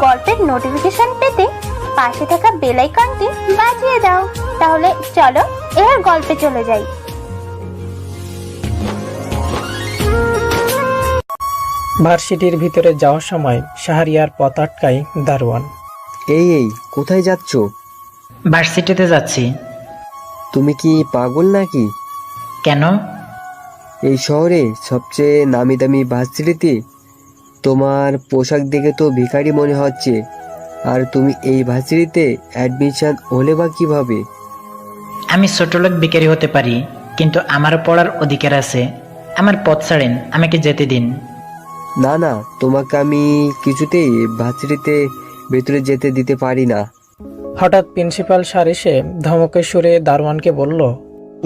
গল্পের নোটিফিকেশন পেতে পাশে থাকা বেল আইকনটি বাজিয়ে দাও। তাহলে চলো এবার গল্পে চলে যাই। ভার্সিটির ভিতরে যাওয়ার সময় শাহরিয়ার পথ আটকায় দারোয়ান। এই কোথায় যাচ্ছ? ভার্সিটিতে যাচ্ছি। তুমি কি পাগল নাকি? কেন? এই শহরে সবচেয়ে নামি দামি ভার্সিটিতে তোমার পোশাক দেখে তো ভিখারি মনে হচ্ছে। আর তুমি এই ভার্সিটিতে অ্যাডমিশন হলে বা কিভাবে? আমি ছোটলোক বিকারি হতে পারি, কিন্তু আমারও পড়ার অধিকার আছে। আমার পথ ছাড়েন, আমাকে যেতে দিন। না, তোমাকে আমি কিছুতেই ভার্সিটিতে ভেতরে যেতে দিতে পারি না। হঠাৎ প্রিন্সিপাল স্যার এসে ধমকের সুরে দারোয়ানকে বলল,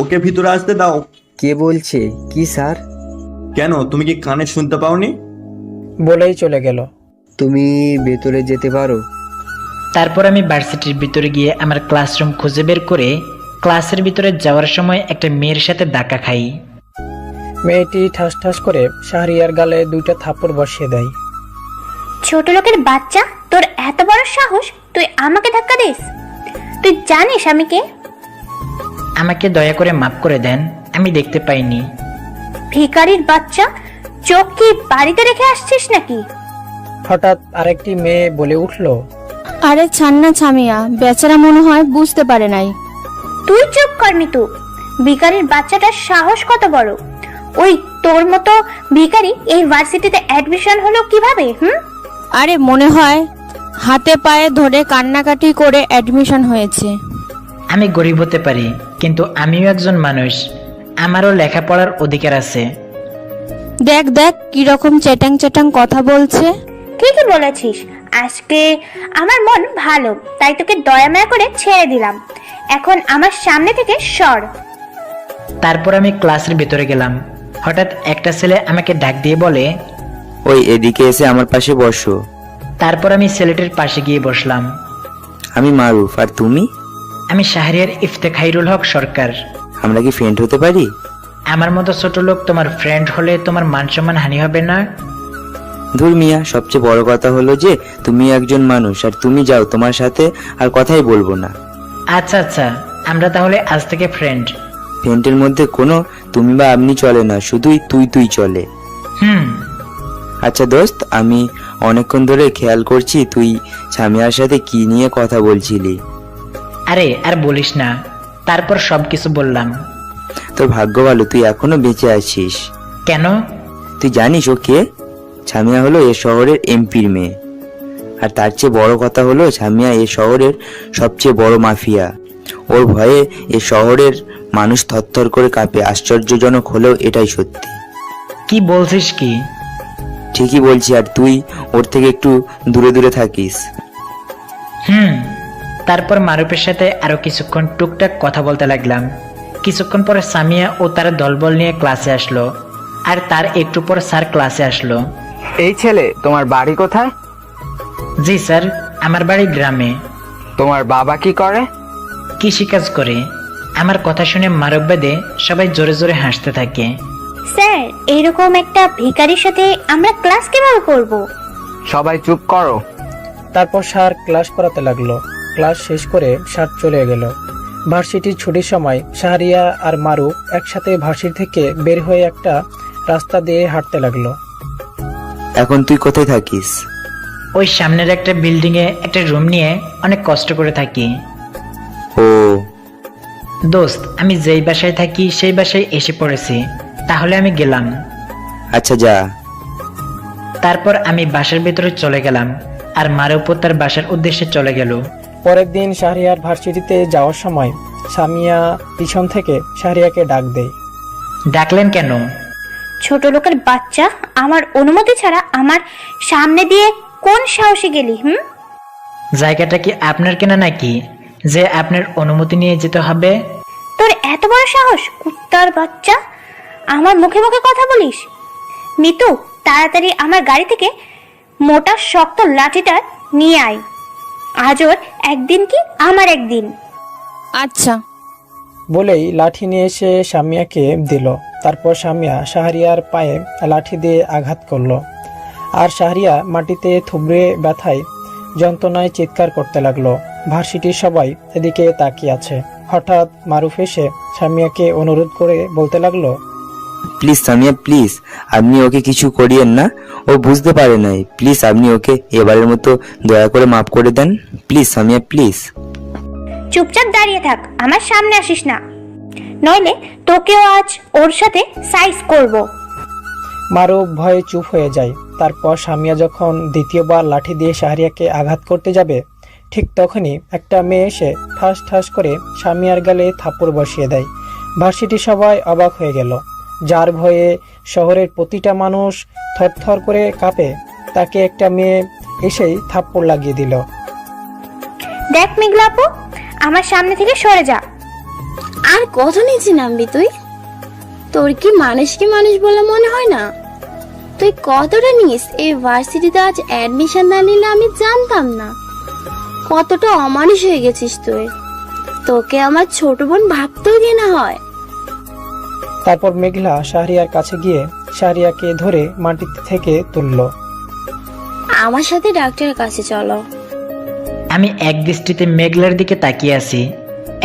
ওকে ভিতরে আসতে দাও। কে বলছে? কি স্যার? কেন, তুমি কি কানে শুনতে পাওনি? বলেই চলে গেল। তুমি ভেতরে যেতে পারো। তারপর আমি ভার্সিটির ভিতরে গিয়ে আমার ক্লাসরুম খুঁজে বের করে ক্লাসের ভিতরে যাওয়ার সময় একটা মেয়ের সাথে ধাক্কা খাই। মেয়েটি ঠাস ঠাস করে শাহরিয়ার গালে 2টা থাপ্পড় বসিয়ে দেয়। ছোট লোকের বাচ্চা, তোর এত বড় সাহস, তুই আমাকে ধাক্কা দিস? তুই জানিস আমি কে? আমাকে দয়া করে মাফ করে দেন, আমি দেখতে পাইনি। ভিখারির বাচ্চা, চোখ কি বাড়িতে রেখে আসছিস নাকি? হঠাৎ আরেকটি মেয়ে বলে উঠল, আরে ছান্না ছামিয়া, বেচারা মনে হয় বুঝতে পারে নাই। তুই চুপ কর মিতু। ভিখারির বাচ্চাটার সাহস কত বড়! ওই তোর মতো ভিখারি এই ভার্সিটিতে অ্যাডমিশন হলো কিভাবে? আরে মনে হয় হাতে পায়ে ধরে কান্নাকাটি করে অ্যাডমিশন হয়েছে। আমি গরিব হতে পারি, কিন্তু আমিও একজন মানুষ, আমারও লেখাপড়ার অধিকার আছে। দেখ দেখ কিরকম চেটাং চেটাং কথা বলছে। ঠিকই বলেছিস। আজকে আমার মন ভালো, তাই তোকে দয়া মায়া করে ছেড়ে দিলাম। এখন আমার সামনে থেকে সর। তারপর আমি ক্লাসের ভিতরে গেলাম। হঠাৎ একটা ছেলে আমাকে ডাক দিয়ে বলে, ওই এদিকে এসে আমার পাশে বসো। তারপর আমি ছেলেটির পাশে গিয়ে বসলাম। আমি মারুফ, আর তুমি? আমি শাহরিয়ার ইফতেখাইরুল হক সরকার। আমরা কি ফ্রেন্ড হতে পারি? আমার মতো ছোট লোক তোমার ফ্রেন্ড হলে তোমার মান সম্মান হানি হবে না? ধুর মিয়া, সবচেয়ে বড় কথা হলো যে তুমি একজন মানুষ, আর তুমি যাও, তোমার সাথে আর কথাই বলবো না। আচ্ছা, আমরা তাহলে আজ থেকে ফ্রেন্ড। ফ্রেন্ডের মধ্যে কোনো তুমি বা আপনি চলে না, শুধুই তুই চলে। আচ্ছা দোস্ত, আমি অনেকক্ষণ ধরে খেয়াল করছি তুই সামিয়ার সাথে কি নিয়ে কথা বলছিলি। আরে আর বলিস না, তারপর সবকিছু বললাম। তোর ভাগ্য ভালো, তুই এখনো বেঁচে আছিস। কেন? তুই জানিস ও কে? সামিয়া হলো এ শহরের এমপির মেয়ে। আর তার চেয়ে বড় কথা হলো, সামিয়া এ শহরের সবচেয়ে বড় মাফিয়া। ওর ভয়ে এ শহরের মানুষ থরথর করে কাঁপে। আশ্চর্যজনক হলেও এটাই সত্যি। কি বলছিস কি? ঠিকই বলছি, আর তুই ওর থেকে একটু দূরে দূরে থাকিস। তারপর মারুফের সাথে আরো কিছুক্ষণ টুকটাক কথা বলতে লাগলাম। কিছুক্ষণ পরে সামিয়া ও তার দলবল নিয়ে ক্লাসে আসলো, আর তার একটু পর স্যার ক্লাসে আসলো। এই ছেলে, তোমার বাড়ি কোথায়? জি স্যার, আমার বাড়ি গ্রামে। তোমার বাবা কি করে? কৃষিকাজ করে। আমার কথা শুনে মারুফ বাদে সবাই জোরে জোরে হাসতে থাকে। স্যার, এরকম একটা ভিখারির সাথে আমরা ক্লাস কিভাবে করব? সবাই চুপ করো। তারপর স্যার ক্লাস করাতে লাগলো। ক্লাস শেষ করে স্যার চলে গেল। ভার্সিটির ছুটির সময় শাহরিয়া আর মারুফ একসাথে ভার্সিটি থেকে বের হয়ে একটা রাস্তা দিয়ে হাঁটতে লাগলো। এখন তুই কোথায় থাকিস? ওই সামনের একটা বিল্ডিং এ একটা রুম নিয়ে অনেক কষ্ট করে থাকি। ও দোস্ত, আমি যেই বাসায় থাকি সেই বাসায় এসে পড়েছি, তাহলে আমি গেলাম। আচ্ছা যা। তারপর আমি বাসার ভেতরে চলে গেলাম, আর মারুফ তার বাসার উদ্দেশ্যে চলে গেল। পরের দিন শাহরিয়ার ভার্সিটিতে যাওয়ার সময় সামিয়া পিছন থেকে শাহরিয়াকে ডাক দেয়। ডাকলেন কেন? ছোট লোকের বাচ্চা, আমার অনুমতি ছাড়া আমার সামনে দিয়ে কোন সাহসে গেলি? জায়গাটা কি আপনার কেনা নাকি যে আপনার অনুমতি নিয়ে যেতে হবে? তোর এত বড় সাহস, কুত্তার বাচ্চা! আমার মুখে মুখে কথা বলিস? মিতু, তাড়াতাড়ি আমার গাড়ি থেকে মোটা শক্ত লাঠিটা নিয়ে আয়। আজ ওর একদিন কি আমার একদিন। আচ্ছা বলেই লাঠি নিয়ে এসে সামিয়াকে দিল। তারপর সামিয়া শাহরিয়ার পায়ে লাঠি দিয়ে আঘাত করলো, আর শাহরিয়া মাটিতে থুবড়ে ব্যথায় যন্ত্রণায় চিৎকার করতে লাগলো। ভার্সিটির সবাই এদিকে তাকিয়ে আছে। হঠাৎ মারুফ এসে সামিয়াকে অনুরোধ করে বলতে লাগলো, প্লিজ সামিয়া প্লিজ, আপনি ওকে কিছু করিয়েন না, ও বুঝতে পারে নাই, প্লিজ আপনি ওকে এবারের মতো দয়া করে মাফ করে দেন, প্লিজ সামিয়া প্লিজ। চুপচাপ দাঁড়িয়ে থাক, আমার সামনে আসিস না, নইলে তোকেও আজ ওর সাথে সাইজ করব। মারুফ ভয়ে চুপ হয়ে যায়। তারপর সামিয়া যখন দ্বিতীয়বার লাঠি দিয়ে শাহরিয়াকে আঘাত করতে যাবে, ঠিক তখনই একটা মেয়ে এসে ঠাস ঠাস করে সামিয়ার গালে থাপ্পড় বসিয়ে দেয়। ভার্সিটি সবাই অবাক হয়ে গেল। যার ভয়ে শহরের প্রতিটা মানুষ থরথর করে কাঁপে, তাকে একটা মেয়ে এসেই থাপ্পড় লাগিয়ে দিল। দেখ মেঘলা আপু, আমার সামনে থেকে সরে যা। আর কত নিচে নামবি তুই? তোর কি মানুষ বলে মনে হয় না? তুই কতটা নিস এই ভার্সিটিতে আজ অ্যাডমিশন না নিলে আমি জানতাম না। কতটা অমানুষ হয়ে গেছিস তুই। তোকে আমার ছোট বোন ভাবতেও ঘৃণা হয়। তারপর মেঘলা শাহরিয়ার কাছে গিয়ে শাহরিয়াকে ধরে মাটি থেকে তুলল। আমার সাথে ডাক্তারের কাছে চলো। আমি এক দৃষ্টিতে মেঘলার দিকে তাকিয়ে আছি।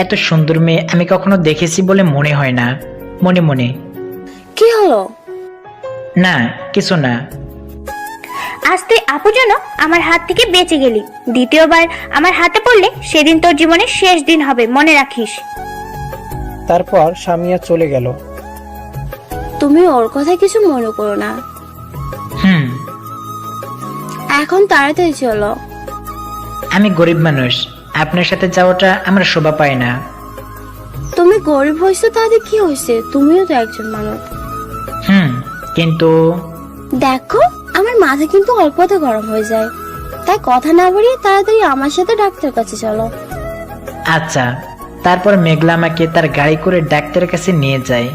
এত সুন্দর মেয়ে আমি কখনো দেখেছি বলে মনে হয় না। মনে মনে, কি হলো? না কিছু না। আজ তুই আপু জন্য আমার হাত থেকে বেঁচে গেলি। দ্বিতীয়বার আমার হাতে পড়লে সেদিন তোর জীবনের শেষ দিন হবে, মনে রাখিস। তারপর সামিয়া চলে গেল। তুমি ওর কথা কিছু মনে করো না। হুম, এখন তাড়াতাড়ি চলো। আমি গরিব মানুষ, আপনার সাথে যাওয়াটা আমার শোভা পায় না। তুমি গরিব হয়েছো তাতে কি হয়েছে? তুমিও তো একজন মানুষ। কিন্তু দেখো, আমার মাথা কিন্তু অল্পতে গরম হয়ে যায়, তাই কথা না বাড়িয়ে তাড়াতাড়ি আমার সাথে ডাক্তারের কাছে চলো। আচ্ছা। তারপর মেঘলা আমাকে তার গাড়ি করে ডাক্তারের কাছে নিয়ে যায়।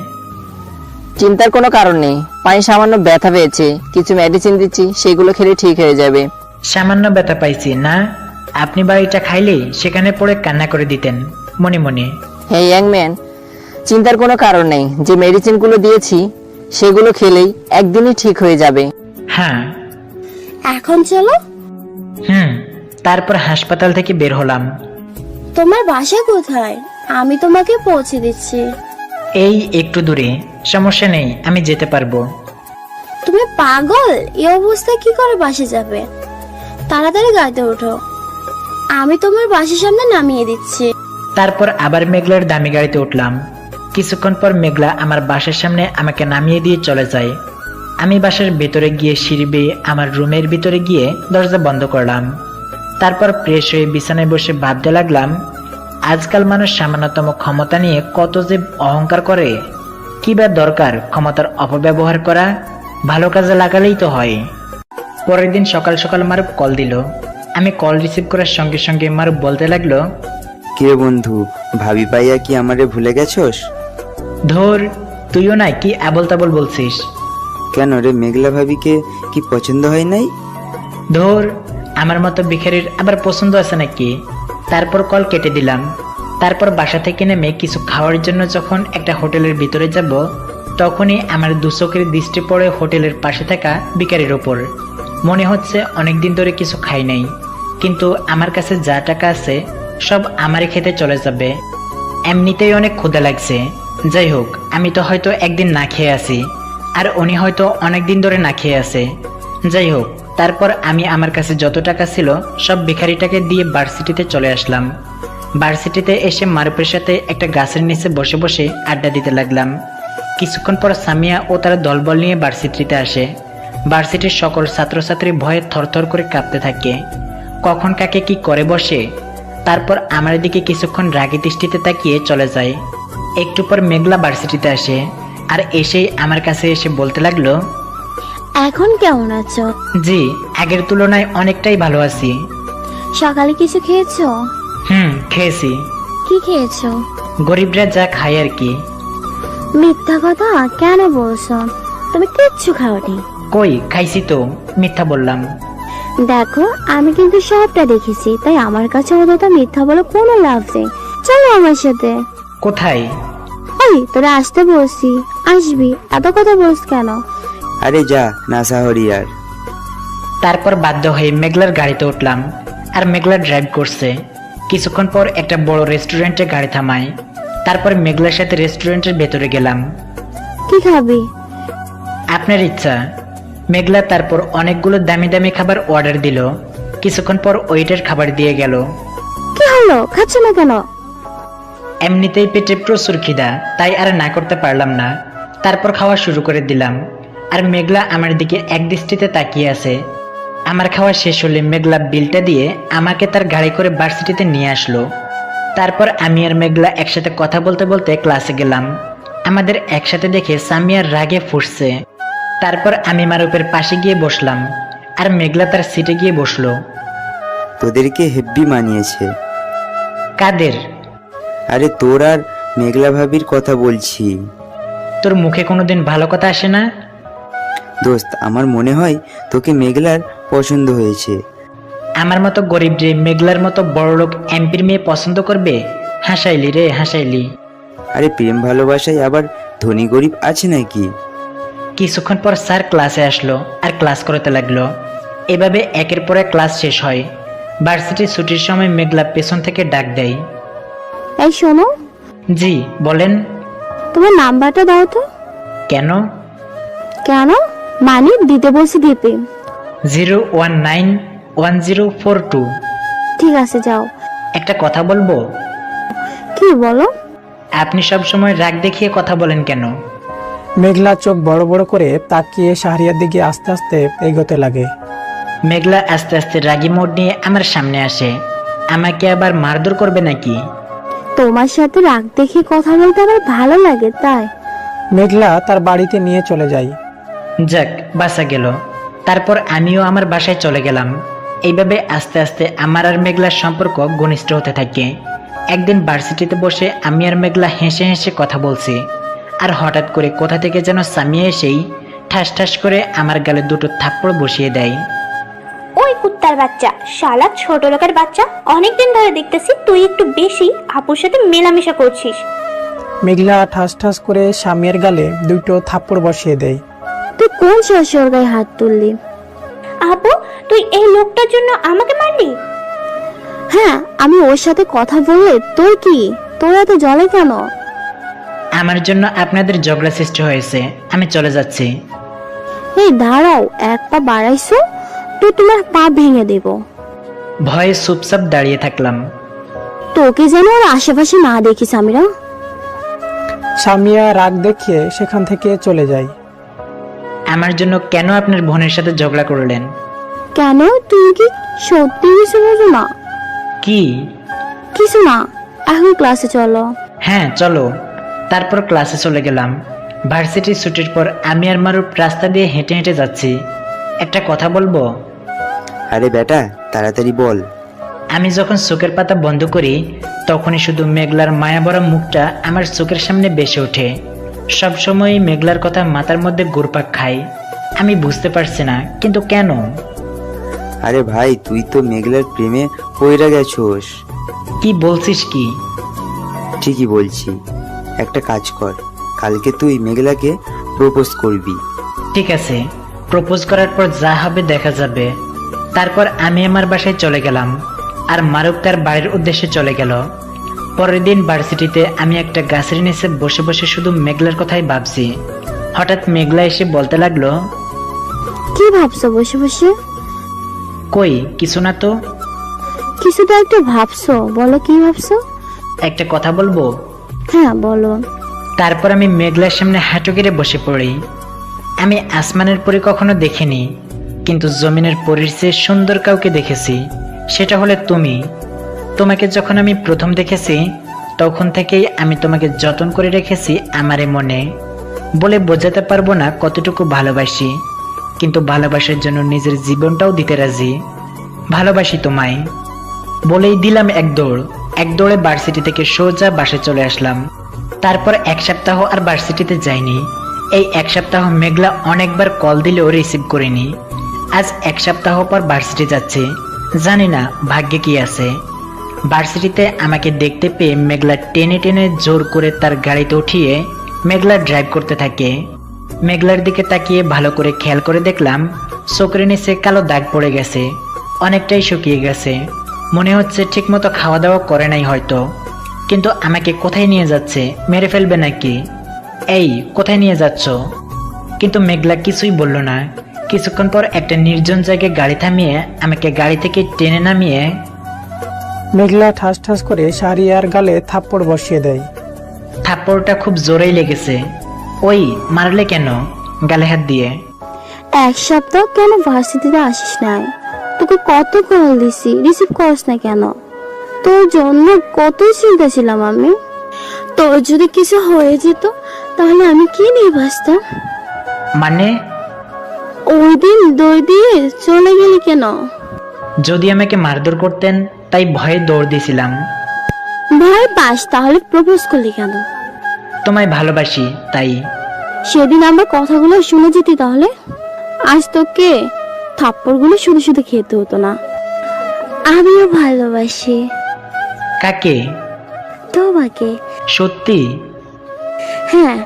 চিন্তার কোনো কারণ নেই, পায়ে সামান্য ব্যথা পেয়েছে, কিছু মেডিসিন দিচ্ছি, সেগুলো খেলে ঠিক হয়ে যাবে। সামান্য ব্যথা পাইছি না? আপনি বাড়িটা খাইলে সেখানে পড়ে কান্না করে দিতেন মনে মনে। হে ইয়াং ম্যান, চিন্তার কোনো কারণ নেই, যে মেডিসিনগুলো দিয়েছি সেগুলো খেলেই একদিনই ঠিক হয়ে যাবে। হ্যাঁ। এখন চলো। তারপর হাসপাতাল থেকে বের হলাম। তোমার বাসা কোথায়? আমি তোমাকে পৌঁছে দিচ্ছি। এই একটু দূরে, সমস্যা নেই, আমি যেতে পারবো। তুমি পাগল? এই অবস্থায় কি করে বাসে যাবে? তাড়াতাড়ি গাড়িতে ওঠো, আমি তোমার বাসার সামনে নামিয়ে দিচ্ছি। তারপর আবার মেঘলার দামি গাড়িতে উঠলাম। কিছুক্ষণ পর মেঘলা আমার বাসার সামনে আমাকে নামিয়ে দিয়ে চলে যায়। আমি বাসার ভেতরে গিয়ে সিঁড়ি বেয়ে আমার রুমের ভিতরে গিয়ে দরজা বন্ধ করলাম। তারপর ফ্রেশ হয়ে বিছানায় বসে ভাবতে লাগলাম, আজকাল মানুষ সামান্যতম ক্ষমতা নিয়ে কত যে অহংকার করে। কি বা দরকার ক্ষমতার অপব্যবহার করা? ভালো কাজে লাগালেই তো হয়। পরের দিন সকাল সকাল মারুফ কল দিল। আমি কল রিসিভ করার সঙ্গে সঙ্গে মারুফ বলতে লাগলো, কে বন্ধু, ভাবি পাইয়া কি আমারে ভুলে গেছস? ধর, তুইও না কি আবল তাবল বলছিস। কেন রে, মেঘলা ভাবিকে কি পছন্দ হয় নাই? ধর, আমার মতো ভিখারির আবার পছন্দ আছে নাকি? তারপর কল কেটে দিলাম। তারপর বাসা থেকে নেমে কিছু খাওয়ার জন্য যখন একটা হোটেলের ভিতরে যাব, তখনই আমার দুচোখের দৃষ্টি পড়ে হোটেলের পাশে থাকা ভিখারির ওপর। মনে হচ্ছে অনেকদিন ধরে কিছু খাই নাই, কিন্তু আমার কাছে যা টাকা আছে সব আমারই খেতে চলে যাবে। এমনিতেই অনেক ক্ষুধা লাগছে। যাই হোক, আমি তো হয়তো একদিন না খেয়ে আছি, আর উনি হয়তো অনেকদিন ধরে না খেয়ে আছে। যাই হোক, তারপর আমি আমার কাছে যত টাকা ছিল সব ভিখারিটাকে দিয়ে ভার্সিটিতে চলে আসলাম। ভার্সিটিতে এসে মারুফের সাথে একটা গাছের নিচে বসে বসে আড্ডা দিতে লাগলাম। কিছুক্ষণ পর সামিয়া ও তার দলবল নিয়ে ভার্সিটিতে আসে। ভার্সিটির সকল ছাত্রছাত্রী ভয়ে থরথর করে কাঁপতে থাকে, কখন কাকে কি করে বসে। তারপর আমার দিকে কিছুক্ষণ রাগী দৃষ্টিতে তাকিয়ে চলে যায়। একটু পর মেঘলা ভার্সিটিতে আসে, আর এসেই আমার কাছে এসে বলতে লাগলো, এখন কেমন আছো? জি, আগের তুলনায় অনেকটাই ভালো আছি। সকালে কিছু খেয়েছো? খেয়েছি। কি খেয়েছো? গরিবরা যা খায় আর কি। মিথ্যা কথা কেন বলছো? তুমি কিচ্ছু খাওনি। কই, খাইছি তো, মিথ্যা বললাম? দেখো, আমি কিন্তু সবটা দেখেছি, তাই আমার কাছে অন্তত মিথ্যা বলে কোনো লাভ নেই। চলো আমার সাথে। কোথায়? ওই তোরা আসতে বলছি, আসবি, এত কথা বলছ কেন? আরে যা না সাহরিয়ার। তারপর বাধ্য হয়ে মেঘলার গাড়িতে উঠলাম। আর মেঘলা ড্রাইভ করছে। কিছুক্ষণ পর একটা বড় রেস্টুরেন্টে গাড়ি থামায়। তারপর মেঘলার সাথে রেস্টুরেন্টের ভেতরে গেলাম। কি খাবি? আপনার ইচ্ছা। মেঘলা তারপর অনেকগুলো দামি দামি খাবার অর্ডার দিল। কিছুক্ষণ পর ওয়েটার খাবার দিয়ে গেল। কি হলো, খাচ্ছ না কেন? এমনিতেই পেটে প্রচুর খিদা, তাই আর না করতে পারলাম না। তারপর খাওয়া শুরু করে দিলাম। আর মেঘলা আমার দিকে এক দৃষ্টিতে তাকিয়ে আছে। আমার খাওয়া শেষ হলে মেঘলা বিলটা দিয়ে আমাকে তার গাড়ি করে ভার্সিটিতে নিয়ে আসলো। তারপর আমি আর মেঘলা একসাথে কথা বলতে বলতে ক্লাসে গেলাম। আমাদের একসাথে দেখে সামিয়ার রাগে ফুঁসছে। তারপর আমি মারুপের পাশে গিয়ে বসলাম, আর মেঘলা তার সিটে গিয়ে বসলো। তোদেরকে হেব্বি মানিয়েছে। কাদের? আরে তোর আর মেঘলা ভাবির কথা বলছি। তোর মুখে কোনোদিন ভালো কথা আসে না? দোস্ত, আমার মনে হয় তোকে মেঘলার পছন্দ হয়েছে। আমার মতো গরিব রে মেঘলার মতো বড়লোক এমপির মেয়ে পছন্দ করবে? হাসাইলি রে, হাসাইলি। আরে প্রেম ভালোবাসায় আবার ধনী গরিব আছে নাকি? কিছুক্ষণ পর স্যার ক্লাসে আসলো আর ক্লাস করাতে লাগলো। এভাবে একের পর এক ক্লাস শেষ হয়। ভার্সিটির ছুটির সময় মেঘলা পেছন থেকে ডাক দেয়। এই শোনো, জি বলেন। তোমার নাম্বারটা দাও তো। কেন? কেন মানে দিতে বলছি দিতে। 0191042। ঠিক আছে যাও। একটা কথা বলবো? কি বলো? আপনি সব সময় রাগ দেখিয়ে কথা বলেন কেন? মেঘলা চোখ বড় বড় করে তাকিয়ে শাহরিয়ার দিকে আস্তে আস্তে এগোতে লাগে। মেঘলা আস্তে আস্তে রাগী মোড় নিয়ে আমার সামনে আসে। আমাকে আবার মারধর করবে নাকি? তোমার সাথে রাগ দেখে কথা বলতে আমার ভালো লাগে তাই। মেঘলা তার বাড়িতে নিয়ে চলে যায়। যাক, বাসা গেল। তারপর আমিও আমার বাসায় চলে গেলাম। এইভাবে আস্তে আস্তে আমার আর মেঘলার সম্পর্ক ঘনিষ্ঠ হতে থাকে। একদিন ভার্সিটিতে বসে আমি আর মেঘলা হেসে হেসে কথা বলছি, আর হঠাৎ করে কোথা থেকে যেন সামিয়া এসেই ঠাস ঠাস করে আমার গালে দুটো থাপ্পড় বসিয়ে দেয়। ওই কুত্তার বাচ্চা, শালা ছোট লোকের বাচ্চা, অনেকদিন ধরে দেখতেছি তুই একটু বেশি আপুর সাথে মেলামেশা করছিস। মেঘলা ঠাস ঠাস করে স্বামীর গালে দুটো থাপ্পড় বসিয়ে দেয়। তুই কোন শাশুড়ির গায়ে হাত তুললি? আপু, তুই এই লোকটার জন্য আমাকে মারলি? হ্যাঁ, আমি ওর সাথে কথা বললে তোর কি? তোর এত জলে কেন? আমার জন্য আপনাদের ঝগড়া সৃষ্টি হয়েছে, আমি চলে যাচ্ছি। এই দাঁড়াও, এক পা বাড়াইছো তো তোমার পা ভেঙে দেব। ভয়ে চুপচাপ দাঁড়িয়ে থাকলাম। তোকে যেন ওর আশেপাশে না দেখি সামিরা। সামিয়া রাগ দেখিয়ে সেখান থেকে চলে যায়। আমার জন্য কেন আপনার বোনের সাথে ঝগড়া করলেন? কেন, তুমি কি সত্যি কিছু বোঝো না? কি? কিছু না, এখন ক্লাসে চলো। হ্যাঁ চলো। তারপর ক্লাসে চলে গেলাম। ভার্সিটির ছুটির পর আমি আর মারুপ রাস্তা দিয়ে হেঁটে হেঁটে যাচ্ছি। একটা কথা বলবো? আরে বেটা, তাড়াতাড়ি বল। আমি যখন চোখের পাতা বন্ধ করি তখনই শুধু মেঘলার মায়াভরা মুখটা আমার চোখের সামনে ভেসে ওঠে। সবসময় মেঘলার কথা মাথার মধ্যে ঘুরপাক খায়। আমি বুঝতে পারছি না কিন্তু কেন। আরে ভাই, তুই তো মেঘলার প্রেমে পইরা গেছোস। কি বলছিস কি? ঠিকই বলছি। একটা কাজ কর, কালকে তুই মেঘলাকে প্রপোজ করবি। ঠিক আছে, প্রপোজ করার পর যা হবে দেখা যাবে। তারপর আমি আমার বাসায় চলে গেলাম, আর মারুক তার বাড়ির উদ্দেশ্যে চলে গেল। পরের দিন ভার্সিটিতে আমি একটা গাছের নিচে বসে বসে শুধু মেঘলার কথাই ভাবছি। হঠাৎ মেঘলা এসে বলতে লাগলো, কি ভাবছো বসে বসে? কই কিছু না তো। কিছু তো একটু ভাবছো, বলো কি ভাবছো? একটা কথা বলবো? হ্যাঁ বলো। তারপর আমি মেঘলার সামনে হাঁটু গেড়ে বসে পড়ি। আমি আসমানের পরি কখনো দেখিনি, কিন্তু জমিনের পরীর চেয়ে সুন্দর কাউকে দেখেছি। সেটা হলে তুমি। তোমাকে যখন আমি প্রথম দেখেছি তখন থেকেই আমি তোমাকে যত্ন করে রেখেছি আমার মনে। বলে বোঝাতে পারবো না কতটুকু ভালোবাসি, কিন্তু ভালোবাসার জন্য নিজের জীবনটাও দিতে রাজি। ভালোবাসি তোমায়। বলেই দিলাম এক দৌড়ে ভার্সিটি থেকে সোজা বাসে চলে আসলাম। তারপর এক সপ্তাহ আর ভার্সিটিতে যাইনি। এই এক সপ্তাহ মেঘলা অনেকবার কল দিলেও রিসিভ করিনি। আজ এক সপ্তাহ পর ভার্সিটি যাচ্ছে, জানি না ভাগ্যে কি আছে। ভার্সিটিতে আমাকে দেখতে পেয়ে মেঘলা টেনে টেনে জোর করে তার গাড়িতে উঠিয়ে মেঘলা ড্রাইভ করতে থাকে। মেঘলার দিকে তাকিয়ে ভালো করে খেয়াল করে দেখলাম চোখের নিচে কালো দাগ পড়ে গেছে, অনেকটাই শুকিয়ে গেছে। মনে হচ্ছে ঠিকমতো খাওয়া দাওয়া করে নাই হয়তো। কিন্তু আমাকে কোথায় নিয়ে যাচ্ছে, মেরে ফেলবে নাকি? এই, কোথায় নিয়ে যাচ্ছ? কিন্তু মেঘলা কিছুই বলল না। কিছুক্ষণ পর একটা নির্জন জায়গায় গাড়ি থামিয়ে আমাকে গাড়ি থেকে টেনে নামিয়ে মেঘলা ঠাস ঠাস করে শাহরিয়ার গালে থাপ্পড় বসিয়ে দেয়। থাপ্পড়টা খুব জোরেই লেগেছে। ওই, মারলে কেন গালে হাত দিয়ে? এক সপ্তাহ কেন ভার্সিটিতে আসিস নাই? তোকে কত কল দিছি, রিসিভ করিস না কেন? তোর জন্য কত চিন্তা ছিলাম আমি। তোর যদি কিছু হয়ে যেত তাহলে আমি কি নিয়ে বাঁচতাম? মানে? ওই দিন দৌড় দিয়ে চলে গেলি কেন? যদি আমাকে মারধর করতেন তাই ভয়ে দৌড় দিয়েছিলাম। ভয় পাস তাহলে প্রপোজ করলি কেন? তোমায় ভালোবাসি তাই। সেদিন আমার কথাগুলো শুনে যেতি তাহলে আজ তোকে থাপ্পড়গুলো শুধু শুধু খেতে হতো না। আমিও ভালোবাসি। কাকে? তোমাকে। সত্যি? হ্যাঁ।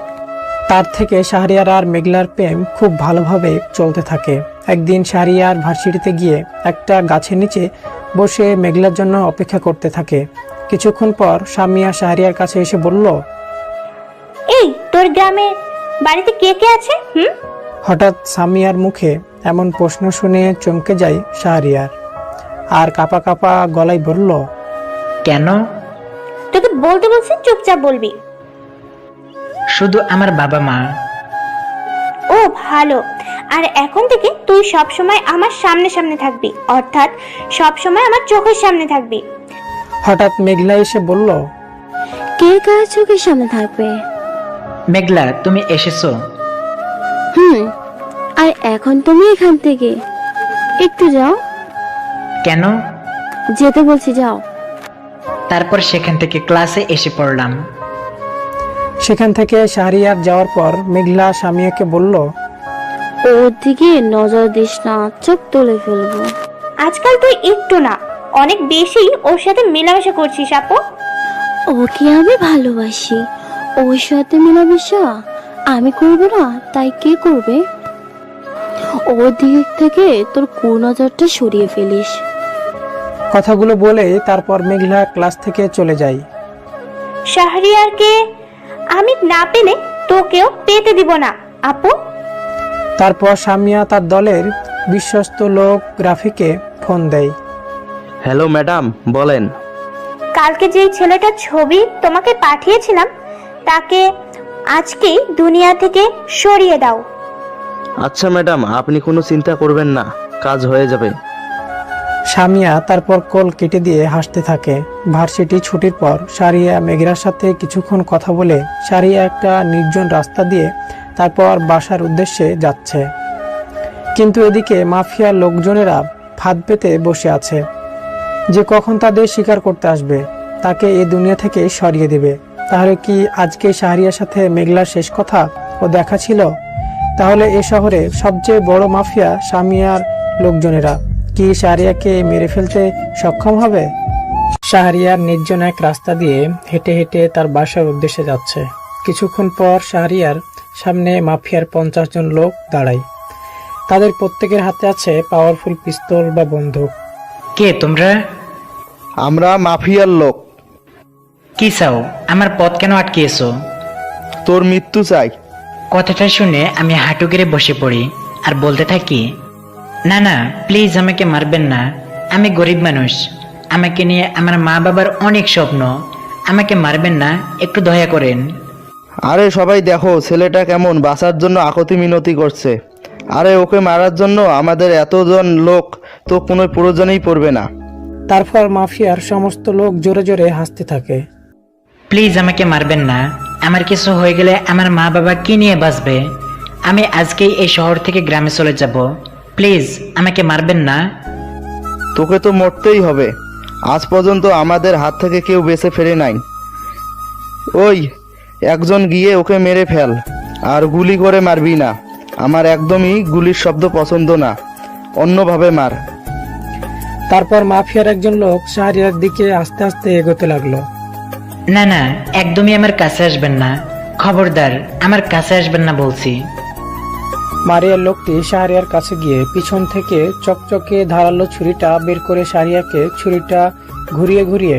তার থেকে শাহরিয়ার আর মেঘলার প্রেম খুব ভালোভাবে চলতে থাকে। একদিন শাহরিয়ার ভার্সিটিতে গিয়ে একটা গাছের নিচে বসে মেঘলার জন্য অপেক্ষা করতে থাকে। কিছুক্ষণ পর সামিয়া শাহরিয়ার কাছে এসে বলল, এই, তোর গ্রামে বাড়িতে কে কে আছে? হঠাৎ সামিয়ার মুখে এমন প্রশ্ন শুনে চমকে যায় শাহরিয়ার, আর কাপা কাপা গলায় বলল, কেন? তোকে বলতে বলছি, চুপচাপ বলবি। শুধু আমার বাবা মা। ও ভালো। আর এখন থেকে তুই সব সময় আমার সামনে সামনে থাকবি, অর্থাৎ সব সময় আমার চোখের সামনে থাকবি। হঠাৎ মেঘলা এসে বলল, কে কার চোখের সামনে থাকবে? মেঘলা, তুমি এসেছো? আর এখন তুমি এখান থেকে একটু যাও। কেন? যেতে বলছি, যাও। তারপর সেখান থেকে ক্লাসে এসে পড়লাম। সেখান থেকে শাহরিয়ার যাওয়ার পর মেঘলা সামিয়াকে বলল, ওর দিকে নজর দিস না, চোখ তুলে ফেলবো। আজকাল তুই একটু না, অনেক বেশি ওর সাথে মেলামেশা করছিস আপু। ওকে আমি ভালোবাসি, ওর সাথে মেলামেশা আমি করবো না তাই কে করবে? ওর দিক থেকে তোর কুনজরটা সরিয়ে ফেলিস। কথাগুলো বলে তারপর মেঘলা ক্লাস থেকে চলে যায়। শাহরিয়ারকে আমি না পেলে তোকেও পেতে দিব না আপু। তারপর সামিয়া তার দলের বিশ্বস্ত লোক রাফিকে ফোন দেয়। হ্যালো ম্যাডাম, বলেন। কালকে যেই ছেলেটার ছবি তোমাকে পাঠিয়েছিলাম তাকে আজকেই দুনিয়া থেকে সরিয়ে দাও। আচ্ছা ম্যাডাম, আপনি কোনো চিন্তা করবেন না, কাজ হয়ে যাবে। সামিয়া তারপর কল কেটে দিয়ে হাসতে থাকে। ভার্সিটি ছুটির পর শাহরিয়া মেঘলার সাথে কিছুক্ষণ কথা বলে শাহরিয়া একটা নির্জন রাস্তা দিয়ে তারপর বাসার উদ্দেশ্যে যাচ্ছে। কিন্তু এদিকে মাফিয়ার লোকজনেরা ফাঁদ পেতে বসে আছে যে কখন তাদের শিকার করতে আসবে, তাকে এই দুনিয়া থেকে সরিয়ে দেবে। তাহলে কি আজকে শাহরিয়ার সাথে মেঘলার শেষ কথা ও দেখা ছিল? তাহলে এ শহরে সবচেয়ে বড় মাফিয়া সামিয়ার লোকজনেরা কি শাহরিয়াকে মেরে ফেলতে সক্ষম হবে? শাহরিয়ার নির্জন এক রাস্তা দিয়ে হেঁটে হেঁটে তার বাসার উদ্দেশ্যে যাচ্ছে। কিছুক্ষণ পর শাহরিয়ার সামনে মাফিয়ার 50 জন লোক দাঁড়ায়। তাদের প্রত্যেকের হাতে আছে পাওয়ারফুল পিস্তল বা বন্দুক। কে তোমরা? আমরা মাফিয়ার লোক। কি চাও? আমার পথ কেন আটকিয়েছো? তোর মৃত্যু চাই। কথাটা শুনে আমি হাঁটু গেড়ে বসে পড়ি আর বলতে থাকি, না না, প্লিজ আমাকে মারবেন না। আমি গরিব মানুষ, আমাকে নিয়ে আমার মা বাবার অনেক স্বপ্ন। আমাকে মারবেন না, একটু দয়া করেন। আরে সবাই দেখো, ছেলেটা কেমন বাঁচার জন্য আকুতি মিনতি করছে। আরে ওকে মারার জন্য আমাদের এতজন লোক তো কোনো প্রয়োজনেই পড়বে না। তারপর মাফিয়ার সমস্ত লোক জোরে জোরে হাসতে থাকে। প্লিজ আমাকে মারবেন না, আমার কিছু হয়ে গেলে আমার মা বাবা কি নিয়ে বাঁচবে? আমি আজকেই এই শহর থেকে গ্রামে চলে যাব। প্লিজ আমাকে মারবেন না। তোকে তো মরতেই হবে, আজ পর্যন্ত আমাদের হাত থেকে কেউ বেঁচে ফেরে নাই। ওই একজন গিয়ে ওকে মেরে ফেল, আর গুলি করে মারবি না। আমার একদমই গুলির শব্দ পছন্দ না, অন্যভাবে মার। তারপর মাফিয়ার একজন লোক শাহরিয়ার দিকে আস্তে আস্তে এগোতে লাগলো। না না, একদমই আমার কাছে আসবেন না, খবরদার আমার কাছে আসবেন না বলছি। মারিয়ার লোকটি শাহরিয়ার কাছে গিয়ে পিছন থেকে চকচকে ধারালো ছুরিটা বের করে শাহরিয়াকে ছুরিটা ঘুরিয়ে ঘুরিয়ে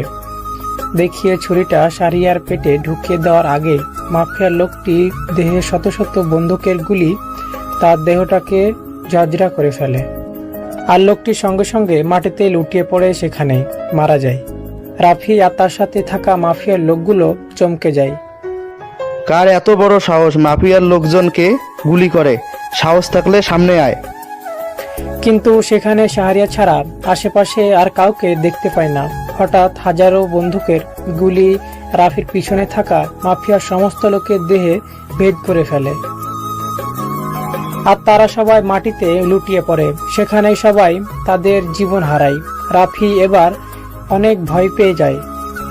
দেখিয়ে ছুরিটা শাহরিয়ার পেটে ঢুকিয়ে দেওয়ার আগে মাফিয়ার লোকটি দেহে শত শত বন্দুকের গুলি তার দেহটাকে ঝরঝরা করে ফেলে আর লোকটি সঙ্গে সঙ্গে মাটিতে লুটিয়ে পড়ে সেখানে মারা যায়। রাফি আর তার সাথে থাকা মাফিয়ার লোকগুলো চমকে যায়। কার এত বড় সাহস মাফিয়ার লোকজনকে গুলি করে? সাহস থাকলে সামনে আয়। কিন্তু সেখানে শাহরিয়া ছাড়া আশেপাশে আর কাউকে দেখতে পায় না। হঠাৎ হাজারো বন্দুকের গুলি রাফির পিছনে থাকা মাফিয়ার সমস্ত লোকের দেহে ভেদ করে ফেলে আর তারা সবাই মাটিতে লুটিয়ে পড়ে। সেখানেই সবাই তাদের জীবন হারায়। রাফি এবার অনেক ভয় পেয়ে যায়।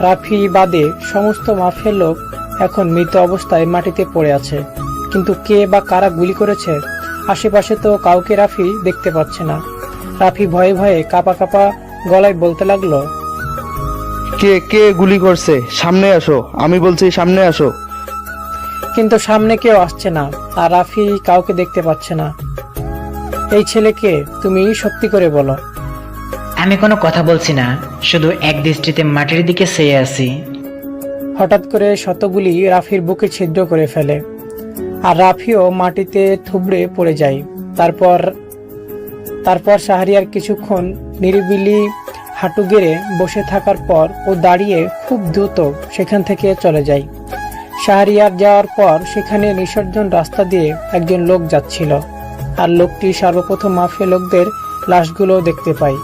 রাফি বাদে সমস্ত মাফিয়ার লোক এখন মৃত অবস্থায় মাটিতে পড়ে আছে। কিন্তু কে বা কারা গুলি করেছে আশেপাশে তো কাউকে রাফি দেখতে পাচ্ছে না। রাফি ভয়ে ভয়ে কাঁপা কাঁপা গলায় বলতে লাগলো, কে কে গুলি করছে? সামনে আসো, আমি বলছি সামনে আসো। কিন্তু সামনে কেউ আসছে না আর রাফি কাউকে দেখতে পাচ্ছে না। এই ছেলেকে তুমি সত্যি করে বলো। আমি কোনো কথা বলছি না, শুধু এক দৃষ্টিতে মাটির দিকে চেয়ে আছি। হঠাৎ করে শতগুলি রাফির বুকে ছিদ্র করে ফেলে আর রাফিও মাটিতে থুবড়ে পড়ে যায়। তারপর শাহরিয়ার কিছুক্ষণ নিরিবিলি হাঁটু গেড়ে বসে থাকার পর ও দাঁড়িয়ে খুব দ্রুত সেখান থেকে চলে যায়। শাহরিয়ার যাওয়ার পর সেখানে নিঃসর্জন রাস্তা দিয়ে একজন লোক যাচ্ছিল আর লোকটি সর্বপ্রথম মাফিয়া লোকদের লাশগুলো দেখতে পায়।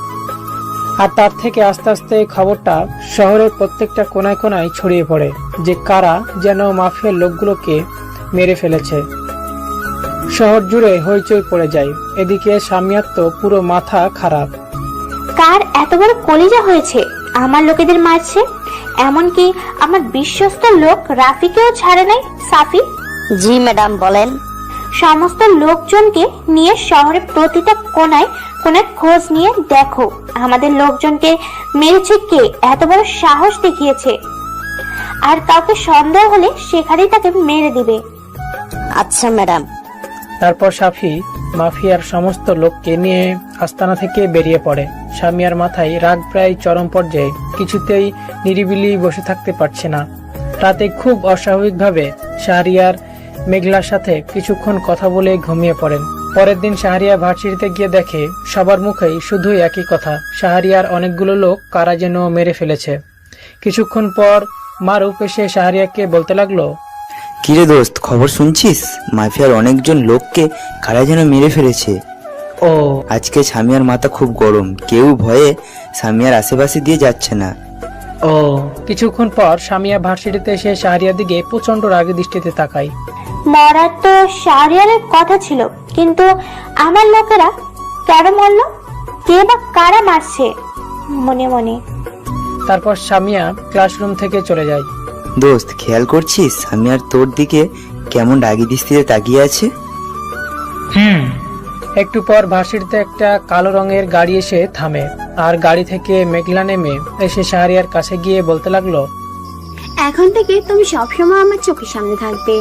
আর তার থেকে আস্তে আস্তে খবরটা শহরের প্রত্যেকটা কোনায় কোনায় ছড়িয়ে পড়ে যে কারা যেন মাফিয়ার লোকগুলোকে মেরে ফেলেছে। শহর জুড়ে হইচই পড়ে যায়। এদিকে সামিয়ার তো পুরো মাথা খারাপ। কার এত বড় কলিজা হয়েছে আমার লোকেদের মারছে? এমনকি আমার বিশ্বস্ত লোক রাফিকেও ছাড়ে নাই। সাফি? জি ম্যাডাম বলেন। সমস্ত লোকজনকে নিয়ে শহরের প্রতিটা কোনায় কোনায় খোঁজ নিয়ে দেখো আমাদের লোকজনকে মেরেছে কে, এত বড় সাহস দেখিয়েছে। আর কাউকে সন্দেহ হলে সেখানেই তাকে মেরে দিবে। আচ্ছা ম্যাডাম। তারপর সাফি মাফিয়ার সমস্ত লোককে নিয়ে আস্তানা থেকে বেরিয়ে পড়ে। সামিয়ার মাথায় রাগ প্রায় চরম পর্যায়ে, কিছুতেই নিরিবিলি বসে থাকতে পারছে না। রাতে খুব অস্বাভাবিকভাবে শাহরিয়ার মেঘলার সাথে কিছুক্ষণ কথা বলে ঘুমিয়ে পড়েন। পরের দিন শাহরিয়া ভার্সিটিতে গিয়ে দেখে সবার মুখেই শুধু একই কথা, শাহরিয়ার অনেকগুলো লোক কারা যেন মেরে ফেলেছে। কিছুক্ষণ পর মারুফ এসে শাহরিয়াকে বলতে লাগলো, কিরে দোস্ত, খবর শুনছিস? মাফিয়ার অনেকজন লোককে কারা যেন মেরে ফেলেছে। ও, আজকে সামিয়ার মাথা খুব গরম, কেউ ভয়ে সামিয়ার আশেপাশে দিয়ে যাচ্ছে না। ও। কিছুক্ষণ পর সামিয়া ভার্সিটিতে এসে শাহরিয়ার দিকে প্রচন্ড রাগী দৃষ্টিতে তাকায়। মরার তো শাহরিয়ারের কথা ছিল, কিন্তু আমার লোকেরা কেন মরল? কে বা কারা মারছে মনে মনে। তারপর সামিয়া ক্লাসরুম থেকে চলে যায়। দোস্ত, খেয়াল করছিস সামিয়ার তোর দিকে কেমন রাগী দৃষ্টিতে তাকিয়ে আছে? একটু পর ভার্সিটিতে একটা কালো রঙের গাড়ি এসে থামে আর গাড়ি থেকে মেঘলা নেমে এসে শাহরিয়ার কাছে গিয়ে বলতে লাগলো, এখন থেকে তুমি সবসময় আমার চোখের সামনে থাকবে।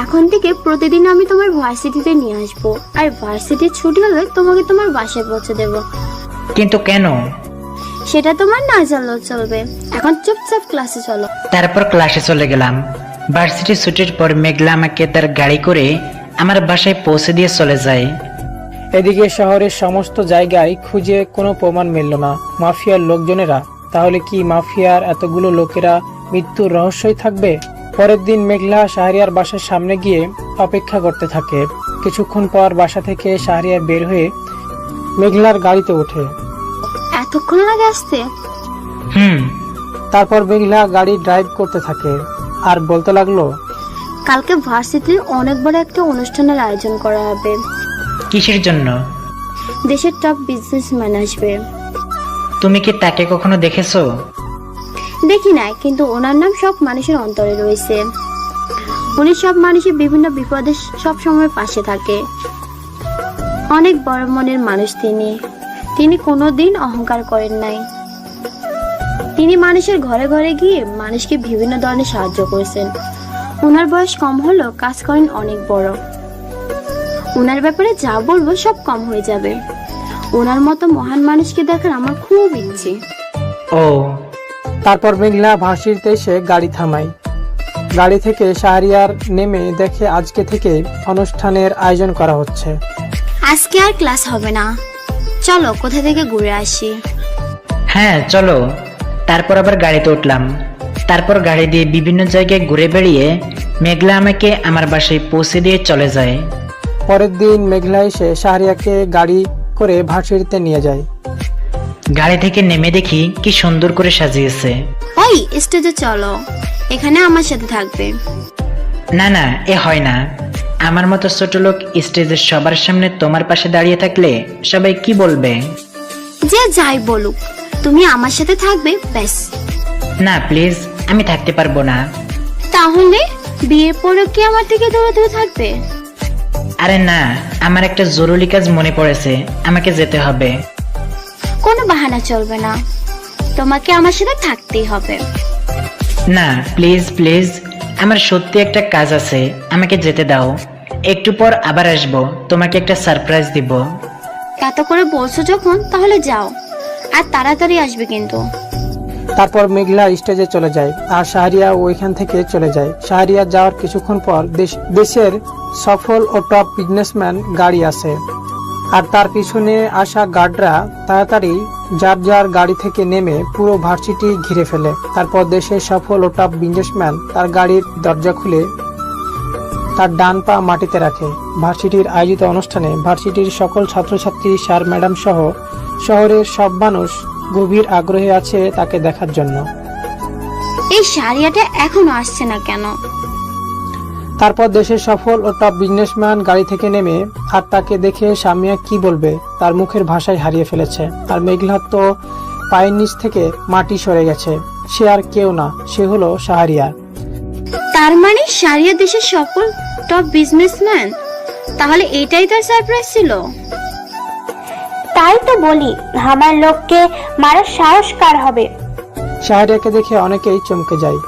এখন থেকে প্রতিদিন আমি তোমার ভার্সিটিতে নিয়ে আসবো, আর ভার্সিটির ছুটি হলে তোমাকে তোমার বাসায় পৌঁছে দেবো। কিন্তু কেন? সেটা তোমার না জানলেও চলবে। এখন চুপচাপ ক্লাসে চলো। তারপর ক্লাসে চলে গেলাম। ভার্সিটি ছুটির পর মেঘলা আমাকে তার গাড়ি করে আমার বাসায় পৌঁছে দিয়ে চলে যায়। এদিকে শহরের সমস্ত জায়গায় খুঁজে কোনো প্রমাণ মিলল না মাফিয়ার লোকজনেরা। তাহলে কি মাফিয়ার এতগুলো লোকেরা মৃত্যুর রহস্যই থাকবে? পরের দিন মেঘলা শাহরিয়ার বাসার সামনে গিয়ে অপেক্ষা করতে থাকে। কিছুক্ষণ পর বাসা থেকে শাহরিয়ার বের হয়ে মেঘলার গাড়িতে ওঠে। এতক্ষণ লাগে আসতে? তারপর মেঘলা গাড়ি ড্রাইভ করতে থাকে আর বলতে লাগলো, কালকে ভার্সিটির অনেক বড় একটা অনুষ্ঠানের আয়োজন করা হবে। কিসের জন্য? দেশের টপ বিজনেসম্যান আসবে। তুমি কি তাকে কখনো দেখেছো? দেখি নাই, কিন্তু ওনার নাম সব মানুষের অন্তরে রয়েছে। উনি সব মানুষের বিভিন্ন বিপদে সব সময় পাশে থাকে। অনেক বড় মনের মানুষ তিনি কোনোদিন অহংকার করেন নাই। তিনি মানুষের ঘরে ঘরে গিয়ে মানুষকে বিভিন্ন ধরনের সাহায্য করেছেন। ওনার বয়স কম হলেও কাজ করেন অনেক বড়। ওনার ব্যাপারে যা বলবো সব কম হয়ে যাবে। ওনার মতো মহান মানুষকে দেখার আমার খুব ইচ্ছে। ও, তারপর মেঘলা ভার্সিটিতে এসে গাড়ি থামায়। গাড়ি থেকে শাহরিয়ার নেমে দেখে আজকে থেকে অনুষ্ঠানের আয়োজন করা হচ্ছে। আজকে আর ক্লাস হবে না, চলো কোথা থেকে ঘুরে আসি। হ্যাঁ চলো। তারপর আবার গাড়িতে উঠলাম। তারপর গাড়ি দিয়ে বিভিন্ন জায়গায় ঘুরে বেড়িয়ে মেঘলা আমাকে আমার বাসায় পৌঁছে দিয়ে চলে যায়। পরের দিন মেঘলা এসে শাহরিয়াকে গাড়ি করে ভার্সিটিতে নিয়ে যায়। গাড়ি থেকে নেমে দেখি কি সুন্দর করে সাজিয়েছে। ওই স্টেজে চলো, এখানে আমার সাথে থাকবে। না না, এ হয় না। আমার মতো ছোট লোক স্টেজের সবার সামনে তোমার পাশে দাঁড়িয়ে থাকলে সবাই কি বলবে? যে যাই বলুক, তুমি আমার সাথে থাকবে ব্যাস। না প্লিজ, আমি থাকতে পারবো না। তাহলে বিয়ের পরেও কি আমার থেকে দূরে দূরে থাকবে? আরে না, আমার একটা জরুরি কাজ মনে পড়েছে, আমাকে যেতে হবে। কোনো বাহানা চলবে না, তোমাকে আমার সাথে থাকতেই হবে। না প্লিজ প্লিজ, আমার সত্যি একটা কাজ আছে, আমাকে যেতে দাও। একটু পর আবার আসবো, তোমাকে একটা সারপ্রাইজ দিব। এত করে বলছো যখন, তাহলে যাও, আর তাড়াতাড়ি আসবে কিন্তু। তারপর মেঘলা স্টেজে চলে যায় আর শাহরিয়া ওইখান থেকে চলে যায়। শাহরিয়া যাওয়ার কিছুক্ষণ পর দেশের সফল ও টপ বিজনেসম্যান গাড়ি আসে আর তার পিছনে আসা গার্ডরা তাড়াতাড়ি যার যার গাড়ি থেকে নেমে পুরো ভার্সিটি ঘিরে ফেলে। তারপর দেশের সফল ও টপ বিজনেসম্যান তার গাড়ির দরজা খুলে তার ডান পা মাটিতে রাখে। ভার্সিটির আয়োজিত অনুষ্ঠানে ভার্সিটির সকল ছাত্রছাত্রী, স্যার ম্যাডাম সহ শহরের সব মানুষ গভীর আগ্রহে আছে তাকে দেখার জন্য। এই শাড়িয়াটা এখনো আসছে না কেন? তারপর দেশের সফল ও টপ বিজনেসম্যান গাড়ি থেকে নেমে আর তাকে দেখে সামিয়া কি বলবে তার মুখের ভাষায় হারিয়ে ফেলেছে। আর মেঘলা তো পায়ের নিচ থেকে মাটি সরে গেছে। সে আর কেউ না, সে হলো শাহরিয়া। তার মানে শাড়িয়া দেশের সফল টপ বিজনেসম্যান, তাহলে এটাই তার সারপ্রাইজ ছিল? তাই তো বলি, আমার লোককে মারার সাহস কার হবে? শাহরিয়াকে দেখে অনেকেই চমকে যায়।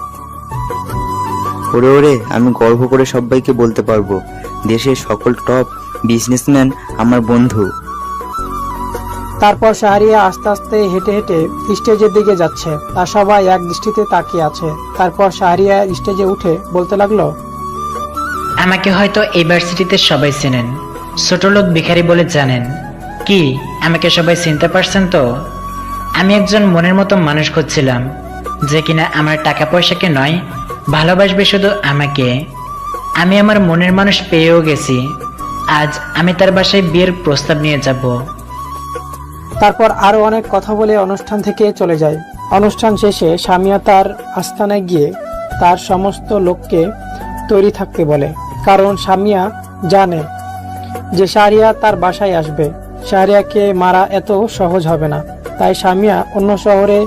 ওরে ওরে, আমি গর্ব করে সবাইকে বলতে পারবো দেশের সকল টপ বিজনেসম্যান আমার বন্ধু। তারপর শাহরিয়া আস্তে আস্তে হেঁটে হেঁটে স্টেজের দিকে যাচ্ছে আর সবাই এক দৃষ্টিতে তাকিয়ে আছে। তারপর শাহরিয়া স্টেজে উঠে বলতে লাগলো, আমাকে হয়তো এই ভার্সিটিতে সবাই চেনেন, ছোট লোক ভিখারি বলে জানেন। কি আমাকে সবাই চিনতে পারছেন তো? আমি একজন মনের মতো মানুষ খুঁজছিলাম, যে কিনা আমার টাকা পয়সাকে নয়, ভালোবাসবে শুধু আমাকে। আমি আমার মনের মানুষ পেয়েও গেছি। আজ আমি তার বাসায় বিয়ের প্রস্তাব নিয়ে যাব। তারপর আরো অনেক কথা বলে অনুষ্ঠান থেকে চলে যায়। অনুষ্ঠান শেষে সামিয়া তার আস্তানায় গিয়ে তার সমস্ত লোককে তৈরি থাকতে বলে, কারণ সামিয়া জানে যে শাহরিয়া তার বাসায় আসবে। শাহরিয়াকে মারা এত সহজ হবে না, তাই সামিয়া অন্য শহরে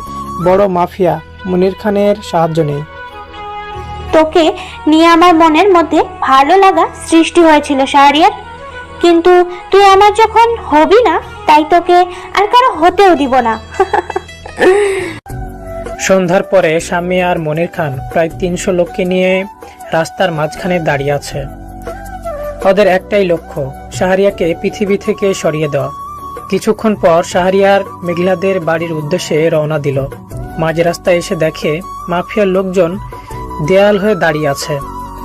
বড় মাফিয়া মুনির খানের সাহায্য নেয়। তোকে নিয়ে আমার মনের মধ্যে ভালো লাগা সৃষ্টি হয়েছিল শাহরিয়ার, কিন্তু তুই আমার যখন হবি না, তাই তোকে আর কারো হতেও দিব না। সন্ধ্যার পরে সামিয়া আর মনির খান প্রায় 300 লোককে নিয়ে রাস্তার মাঝখানে দাঁড়িয়ে আছে। ওদের একটাই লক্ষ্য, শাহরিয়াকে পৃথিবী থেকে সরিয়ে দেওয়া। কিছুক্ষণ পর শাহরিয়ার মেঘলাদের বাড়ির উদ্দেশ্যে রওনা দিল। মাঝ রাস্তায় এসে দেখে মাফিয়ার লোকজন দেয়াল হয়ে দাঁড়িয়ে আছে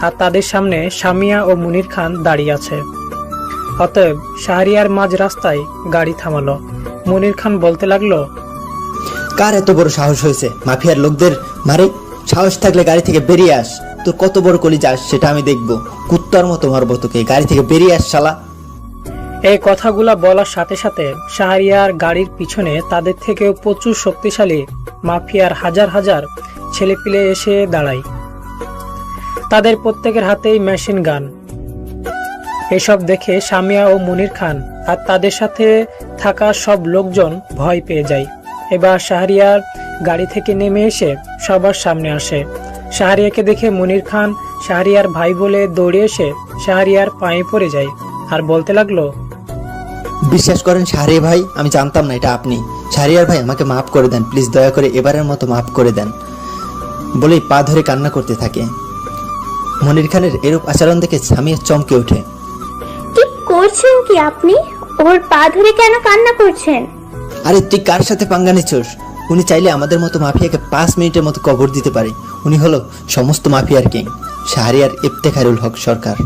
আর তাদের সামনে সামিয়া ও মুনির খান দাঁড়িয়ে আছে। অতএব শাহরিয়ার মাঝ রাস্তায় গাড়ি থামালো। মুনির খান বলতে লাগলো, কার এত বড় সাহস হয়েছে মাফিয়ার লোকদের মারে? সাহস থাকলে গাড়ি থেকে বেরিয়ে আস, তোর কত বড় কলি যাস সেটা আমি দেখবো। কুত্তার মতো মারবো তোকে, গাড়ি থেকে বেরিয়ে আস শালা। এই কথাগুলা বলার সাথে সাথে শাহরিয়ার গাড়ির পিছনে তাদের থেকেও প্রচুর শক্তিশালী মাফিয়ার হাজার হাজার ছেলেপিলে এসে দাঁড়ায়। তাদের প্রত্যেকের হাতেই মেশিন গান। এসব দেখে সামিয়া ও মুনির খান আর তাদের সাথে থাকা সব লোকজন ভয় পেয়ে যায়। এবার শাহরিয়ার গাড়ি থেকে নেমে এসে সবার সামনে আসে। শাহরিয়াকে দেখে মুনির খান শাহরিয়ার ভাই বলে দৌড়ে এসে শাহরিয়ার পায়ে পড়ে যায় আর বলতে লাগলো, বিশ্বাস করেন শাহরিয়ার ভাই, আমি জানতাম না এটা আপনি। শাহরিয়ার ভাই, আমাকে মাফ করে দেন প্লিজ, দয়া করে এবারের মতো মাফ করে দেন বলেই পা ধরে কান্না করতে থাকে। মনির খানের এরূপ আচরণ দেখে সামিয়া চমকে ওঠে। কি করছেন কি আপনি? ওর পা ধরে কেন কান্না করছেন? আরে তুই কার সাথে পাঙ্গা নিচ্ছস? উনি চাইলে আমাদের মতো মাফিয়াকে 5 মিনিটের মতো কবর দিতে পারে। উনি হলো সমস্ত মাফিয়ার কিং, শাহরিয়ার ইফতেখারুল হক সরকার।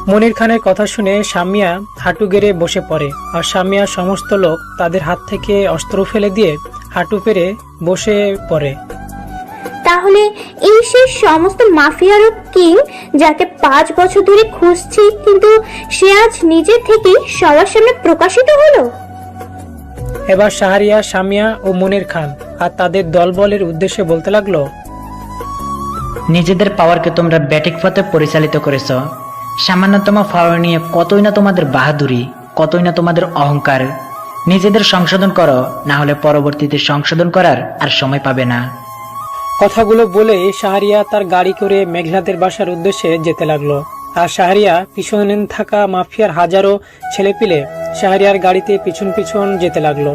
মনির খানের কথা শুনে সামিয়া হাঁটু গেড়ে বসে পড়ে, আর সামিয়ার সমস্ত লোক তাদের হাত থেকে অস্ত্র ফেলে দিয়ে হাঁটু পেরে বসে পড়ে। তাহলে এই সেই সমস্ত মাফিয়ার কিং যাকে 5 বছর ধরে খুঁজছি, কিন্তু সে আজ নিজে থেকেই সবার সামনে প্রকাশিত হলো। এবার শাহরিয়া, সামিয়া ও মনির খান আর তাদের দলবলের উদ্দেশ্যে বলতে লাগলো, নিজেদের পাওয়ারকে তোমরা ব্যাটিক পথে পরিচালিত করেছ। সামান্যতম পাওয়ার নিয়ে কতই না তোমাদের বাহাদুরি, কতই না তোমাদের অহংকার। নিজেদের সংশোধন করো, না হলে পরবর্তীতে সংশোধন করার আর সময় পাবে না। কথাগুলো বলে শাহরিয়া তার গাড়ি করে মেঘলাদের বাসার উদ্দেশ্যে যেতে লাগলো। আর শাহরিয়া পিছনে থাকা মাফিয়ার হাজারো ছেলেপিলে শাহরিয়ার গাড়িতে পিছন পিছন যেতে লাগলো।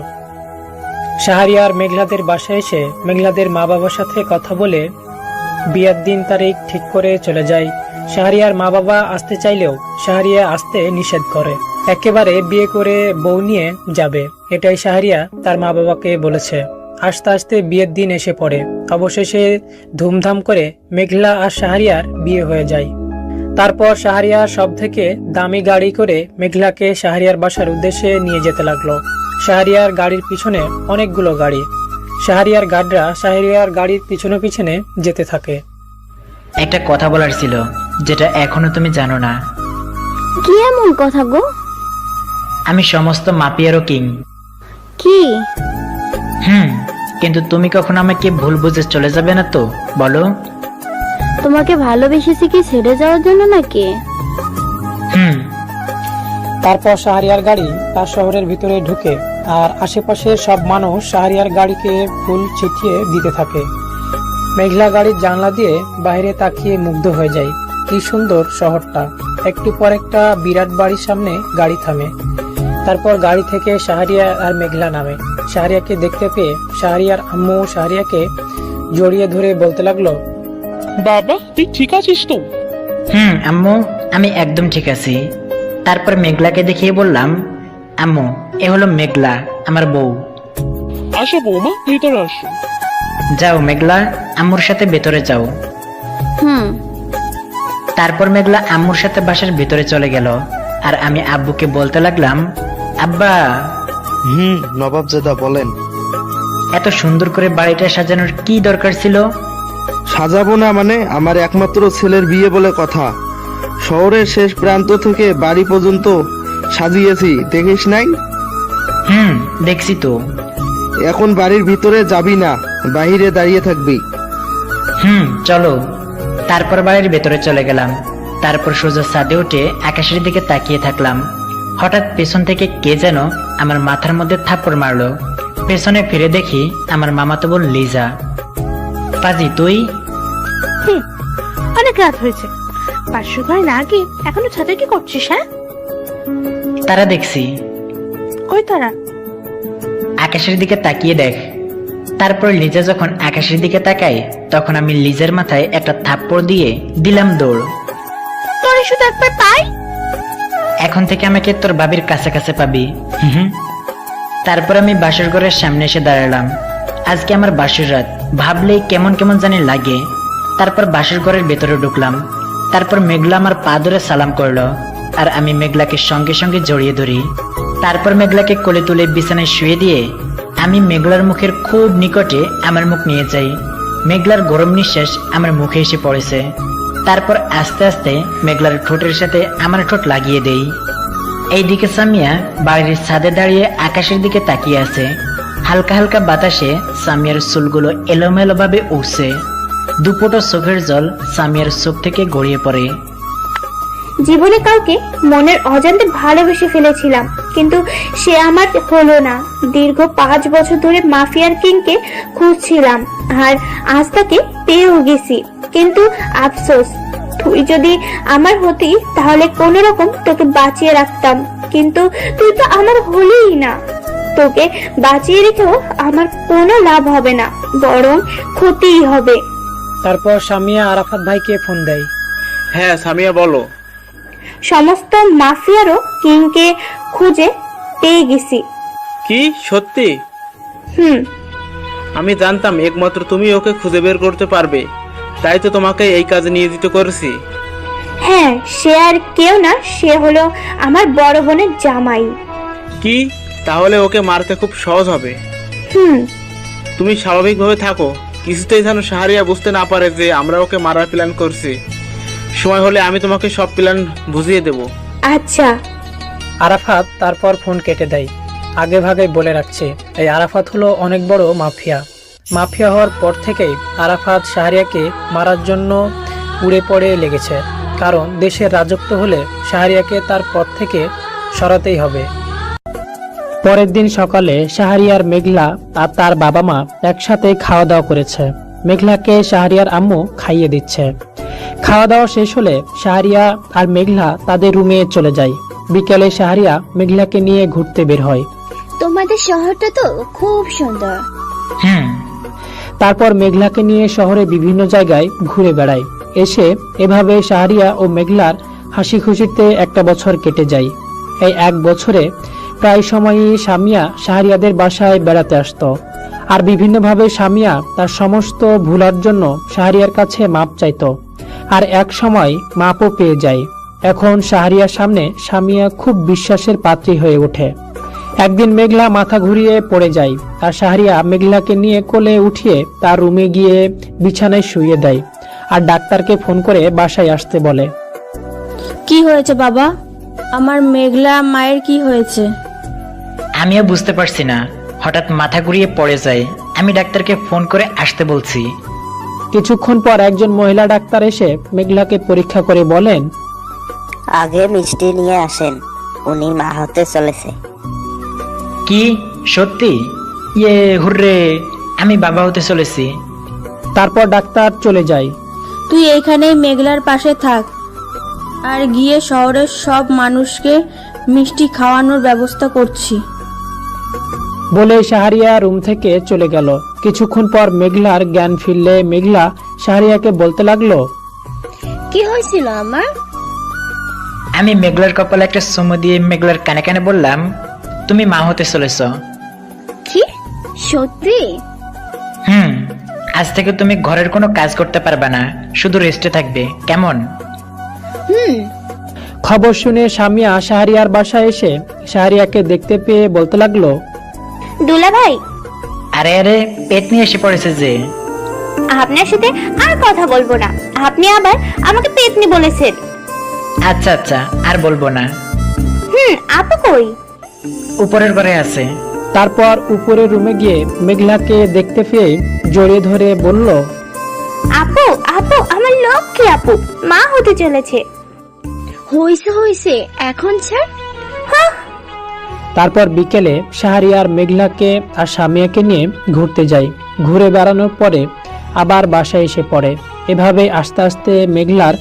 শাহরিয়ার মেঘলাদের বাসায় এসে মেঘলাদের মা বাবার সাথে কথা বলে বিয়ের দিন তারিখ ঠিক করে চলে যায়। শাহরিয়ার মা বাবা আসতে চাইলেও শাহরিয়া আসতে নিষেধ করে, একেবারে বিয়ে করে বউ নিয়ে যাবে, এটাই শাহরিয়া তার মা বাবাকে বলেছে। আস্তে আস্তে বিয়ের দিন এসে পড়ে। অবশেষে ধুমধাম করে মেঘলা আর শাহরিয়ার বিয়ে হয়ে যায়। তারপর শাহরিয়া সব থেকে দামি গাড়ি করে মেঘলাকে শাহরিয়ার বাসার উদ্দেশ্যে নিয়ে যেতে লাগলো। শাহরিয়ার গাড়ির পিছনে অনেকগুলো গাড়ি। শাহরিয়ার গার্ডরা শাহরিয়ার গাড়ির পিছনে পিছনে যেতে থাকে। একটা কথা বলার ছিল যেটা এখনো তুমি জানো না। কি এমন কথা গো? আমি সমস্ত মাফিয়ারও কিং। কি? কিন্তু তুমি কখনো আমাকে ভুল বুঝে চলে যাবে না তো? বলো। তোমাকে ভালোবেসেছি কি ছেড়ে যাওয়ার জন্য নাকি? তারপর শাহরিয়ার গাড়ি তার শহরের ভিতরে ঢুকে, আর আশেপাশের সব মানুষ শাহরিয়ার গাড়িকে ফুল ছিটিয়ে দিতে থাকে। মেঘলা গাড়ির জানলা দিয়ে বাইরে তাকিয়ে মুগ্ধ হয়ে যায়। কি সুন্দর শহরটা। একটু পর একটা বিরাট বাড়ির সামনে গাড়ি থামে। তারপর গাড়ি থেকে শাহরিয়া আর মেঘলা নামে। শাহরিয়াকে দেখতে পেয়ে শাহরিয়ার আম্মু শাহরিয়াকে জড়িয়ে ধরে বলতে লাগলো, বাবা তুই ঠিক আছিস তো? আম্মু আমি একদম ঠিক আছি। তারপর মেঘলাকে দেখিয়ে বললাম, আম্মু এ হলো মেঘলা, আমার বউ। আসো বৌমা, ভিতরে আসো। যাও মেঘলা, আম্মুর সাথে ভেতরে যাও। তারপর মেঘলা আম্মুর সাথে বাসার ভিতরে চলে গেল, আর আমি আব্বুকে বলতে লাগলাম, আব্বা। নবাবজাদা বলেন। এত সুন্দর করে বাড়িটা সাজানোর কি দরকার ছিল? সাজাবো না মানে? আমার একমাত্র ছেলের বিয়ে বলে কথা। শহরের শেষ প্রান্ত থেকে বাড়ি পর্যন্ত সাজিয়েছি, দেখিস নাই? দেখছি তো। এখন বাড়ির ভিতরে যাবি না, বাহিরে দাঁড়িয়ে থাকবি। চলো। তারপর বাড়ির ভেতরে চলে গেলাম। তারপর সোজা ছাদে উঠে আকাশের দিকে তাকিয়ে থাকলাম। হঠাৎ পেছন থেকে কে যেন আমার মাথার মধ্যে থাপ্পড় মারলো। পেছনে ফিরে দেখি আমার মামাতো বোন লিজা। পাজি তুই? অনেক রাত হয়েছে, পাঁচশো ঘরে না গিয়ে এখনো ছাদে কি করছিস? হ্যাঁ, তারা দেখছি। ওই তারা? আকাশের দিকে তাকিয়ে দেখ। তারপর লিজা যখন আকাশের দিকে তাকায়, তখন আমি লিজার মাথায় একটা থাপ্পড় দিয়ে দিলাম দৌড়। তোর শুধু একবার পাই, এখন থেকে আমাকে তোর বাবির কাছে কাছে পাবি। তারপর আমি বাসর ঘরের সামনে এসে দাঁড়ালাম। আজকে আমার বাসর রাত, ভাবলেই কেমন কেমন জানি লাগে। তারপর বাসর ঘরের ভেতরে ঢুকলাম। তারপর মেঘলা আমার পা ধরে সালাম করলো, আর আমি মেঘলাকে সঙ্গে সঙ্গে জড়িয়ে ধরি। তারপর মেঘলাকে কোলে তুলে বিছানায় শুয়ে দিয়ে আমি মেঘলার মুখের খুব নিকটে আমার মুখ নিয়ে যাই। মেঘলার গরম নিঃশ্বাস আমার মুখে এসে পড়েছে। তারপর আস্তে আস্তে মেঘলার ঠোঁটের সাথে আমার ঠোঁট লাগিয়ে দেই। এইদিকে সামিয়া বাড়ির ছাদে দাঁড়িয়ে আকাশের দিকে তাকিয়ে আছে। হালকা হালকা বাতাসে সামিয়ার চুলগুলো এলোমেলো ভাবে উঠছে। দুপোটো চোখের জল সামিয়ার চোখ থেকে গড়িয়ে পড়ে। জীবনে কাউকে মনের অজান্তে ভালোবেসে ফেলেছিলাম, কিন্তু সে আমার হলো না। দীর্ঘ 5 বছর ধরে মাফিয়ার কিংকে খুঁজছিলাম, আর আজ তাকে পেয়েও গেছি। কিন্তু আফসোস, তুই যদি আমার হতি তাহলে কোনো রকম তোকে বাঁচিয়ে রাখতাম, কিন্তু তুই তো আমার হলেই না। তোকে বাঁচিয়ে রেখেও আমার কোনো লাভ হবে না, বরং ক্ষতিই হবে। তারপর সামিয়া আরাফাত ভাইকে ফোন দেয়। হ্যাঁ সামিয়া বলো। সমস্ত মাফিয়ারও কিংকে খুঁজে পেয়ে গেছি। কি সত্যি? হুম। আমি জানতাম একমাত্র তুমি ওকে খুঁজে বের করতে পারবে, তাই তো তোমাকে এই কাজে নিয়োজিত করেছি। হ্যাঁ, সে আর কেউ না, সে হলো আমার বড় বোনের জামাই। কি? তাহলে ওকে মারতে খুব সহজ হবে। হুম। তুমি স্বাভাবিকভাবে থাকো, কিছুতেই যেন শাহরিয়া বুঝতে না পারে যে আমরা ওকে মারার প্ল্যান করছি। সময় হলে আমি তোমাকে সব প্ল্যান বুঝিয়ে দেব। আচ্ছা। আরাফাত তারপর ফোন কেটে দেয়। আগে ভাগে বলে রাখছে, এই আরাফাত হলো অনেক বড় মাফিয়া। মাফিয়া হওয়ার পর থেকেই আরাফাত শাহরিয়াকে মারার জন্য উড়ে পড়ে লেগেছে, কারণ দেশের রাজত্ব হলে শাহরিয়াকে তার পথ থেকে সরাতেই হবে। পরের দিন সকালে শাহরিয়ার মেঘলা আর তার বাবা মা একসাথে খাওয়া দাওয়া করেছে। মেঘলাকে শাহরিয়ার আম্মু খাইয়ে দিচ্ছে। খাওয়া দাওয়া শেষ হলে শাহরিয়া আর মেঘলা তাদের রুমে চলে যায়। বিকেলে শাহরিয়া মেঘলাকে নিয়ে ঘুরতে বের হয়। তোমাদের শহরটা তো খুব সুন্দর। তারপর মেঘলাকে নিয়ে শহরে বিভিন্ন জায়গায় ঘুরে বেড়ায়। এসে এভাবে শাহরিয়া ও মেঘলার হাসি খুশিতে একটা বছর কেটে যায়। এই এক বছরে প্রায় সময়ই সামিয়া শাহরিয়াদের বাসায় বেড়াতে আসতো, আর বিভিন্নভাবে সামিয়া তার সমস্ত ভুলার জন্য শাহরিয়ার কাছে মাপ চাইতো, আর এক সময় মাপও পেয়ে যায়। এখন শাহরিয়ার সামনে সামিয়া খুব বিশ্বাসের পাত্রী হয়ে ওঠে। একদিন মেঘলা মাথা ঘুরিয়ে পড়ে যায়, আর শাহরিয়া মেঘলাকে নিয়ে কোলে উঠিয়ে তার রুমে গিয়ে বিছানায় শুইয়ে দেয়, আর ডাক্তারকে ফোন করে বাসায় আসতে বলে। কি হয়েছে বাবা? আমার মেঘলা মায়ের কি হয়েছে? আমিও বুঝতে পারছি না, হঠাৎ মাথা ঘুরিয়ে পড়ে যায়। আমি ডাক্তারকে ফোন করে আসতে বলছি। কিছুক্ষণ পর একজন মহিলা ডাক্তার এসে মেঘলাকে পরীক্ষা করে বলেন, আগে মিষ্টি নিয়ে আসেন, উনি মা হতে চলেছে। কি সত্যি? ইয়ে হুররে, আমি বাবা হতে চলেছি। তারপর ডাক্তার চলে যায়। তুই এইখানেই মেঘলার পাশে থাক, আর গিয়ে শহরের সব মানুষকে মিষ্টি খাওয়ানোর ব্যবস্থা করছি। বলে শাহরিয়া রুম থেকে চলে গেল। কিছুক্ষণ পর মেঘলার জ্ঞান ফিরলে মেঘলা শাহরিয়াকে বলতে লাগলো, কি হয়েছিল আমার? আমি মেঘলার কপালে একটা চুমু দিয়ে মেঘলার কানে কানে বললাম, তুমি মা হতে চলেছ। কি সত্যি? আজ থেকে তুমি ঘরের কোনো কাজ করতে পারবে না, শুধু রেস্টে থাকবে, কেমন? খবর শুনে সামিয়া শাহরিয়ার বাসায় এসে শাহরিয়াকে দেখতে পেয়ে বলতে লাগলো, দুলা ভাই। আরে আরে, পেট নিয়ে এসে পড়েছে যে। আপনার সাথে আর কথা বলবো না, আপনি আবার আমাকে পেতনি বলেছেন। আচ্ছা আচ্ছা, আর বলবো না। আপু কই? উপরের ঘরে আছে। তারপর উপরের রুমে গিয়ে মেঘলাকে দেখতে পেয়ে জড়িয়ে ধরে বলল, আপু আপু, আমার লক্ষ্মী আপু মা হতে চলেছে। হইছে এখন ছাড়। তারপর বিকেলে শাহরিয়ার মেঘলাকে আর সামিয়াকে নিয়ে ঘুরতে যায়। ঘুরে বেড়ানোর পরে আবার বাসায় এসে পড়ে। এভাবে আস্তে আস্তে মেঘলার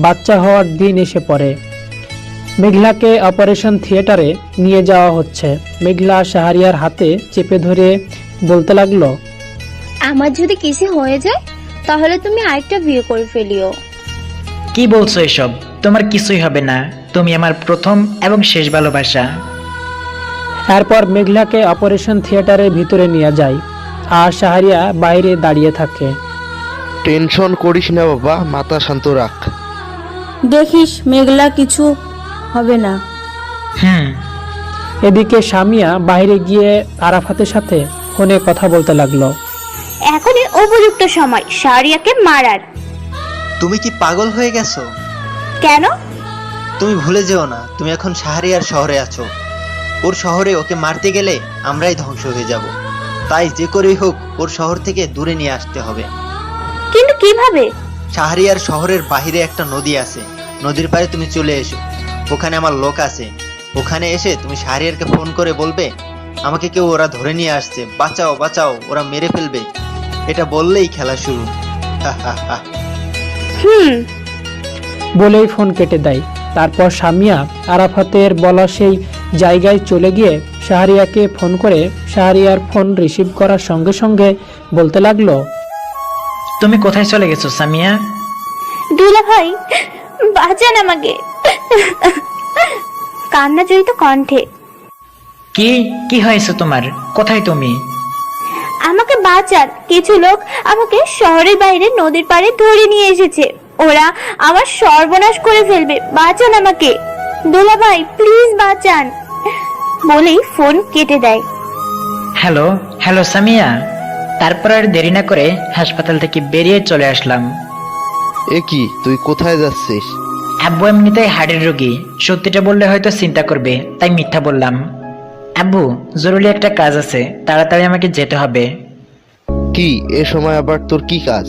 বাচ্চা হওয়ার দিন এসে পড়ে। মেঘলাকে অপারেশন থিয়েটারে নিয়ে যাওয়া হচ্ছে। মেঘলা শাহরিয়ার হাতে চেপে ধরে বলতে লাগলো, আমার যদি কিছু হয়ে যায় তাহলে তুমি আরেকটা বিয়ে করে ফেলিও। কি বলছো এসব? তোমার কিছুই হবে না, তুমি আমার প্রথম এবং শেষ ভালোবাসা। এরপর মেঘলাকে অপারেশন থিয়েটারের ভিতরে নিয়ে যায়, আর শাহরিয়া বাইরে দাঁড়িয়ে থাকে। টেনশন করিস না বাবা, মাথা শান্ত রাখ। দেখিস মেঘলা কিছু হবে না। এদিকে সামিয়া বাইরে গিয়ে আরাফাতের সাথে ফোনে কথা বলতে লাগলো। এখনই উপযুক্ত সময় শাহরিয়াকে মারার। তুমি কি পাগল হয়ে গেছো? কেন? তুমি ভুলে যেও না, তুমি এখন শাহরিয়ার শহরে আছো। ওর শহরে ওকে মারতে গেলে আমরাই ধ্বংস হয়ে যাব। তাই যে করেই হোক ওর শহর থেকে দূরে নিয়ে আসতে হবে। কিন্তু কিভাবে? শাহরিয়ার শহরের বাহিরে একটা নদী আছে, নদীর পাড়ে তুমি চলে এসো। ওখানে আমার লোক আছে, ওখানে এসে তুমি শাহরিয়ারকে ফোন করে বলবে আমাকে কেউ ওরা ধরে নিয়ে আসছে, বাঁচাও বাঁচাও, ওরা মেরে ফেলবে। এটা বললেই খেলা শুরু। বলেই ফোন কেটে দেয়। তারপর সামিয়া আরাফাতের বলা সেই জায়গায় চলে গিয়ে শাহরিয়াকে ফোন করে শাহরিয়ার ফোন রিসিভ করার সঙ্গে সঙ্গে বলতে লাগলো, তুমি কোথায় চলে গেছো সামিয়া? দুলা ভাই বাঁচান আমাকে। কান্না জড়িত কণ্ঠে। কি কি হয়েছে তোমার? কোথায় তুমি? আমাকে বাঁচান, কিছু লোক আমাকে শহরের বাইরে নদীর পাড়ে ধরে নিয়ে এসেছে। ওরা আমার সর্বনাশ করে ফেলবে, বাঁচান আমাকে। দুলাভাই প্লিজ বাঁচান, বলেই ফোন কেটে দেয়। Hello hello Samia. তারপর আর দেরি না করে হাসপাতাল থেকে বেরিয়ে চলে আসলাম। এ কি, তুই কোথায় যাচ্ছিস? আব্বু এমনিতেই হার্টের রোগী, সত্যিটা বললে হয়তো চিন্তা করবে, তাই মিথ্যা বললাম। আব্বু জরুরি একটা কাজ আছে, তাড়াতাড়ি আমাকে যেতে হবে। কি, এ সময় আবার তোর কি কাজ?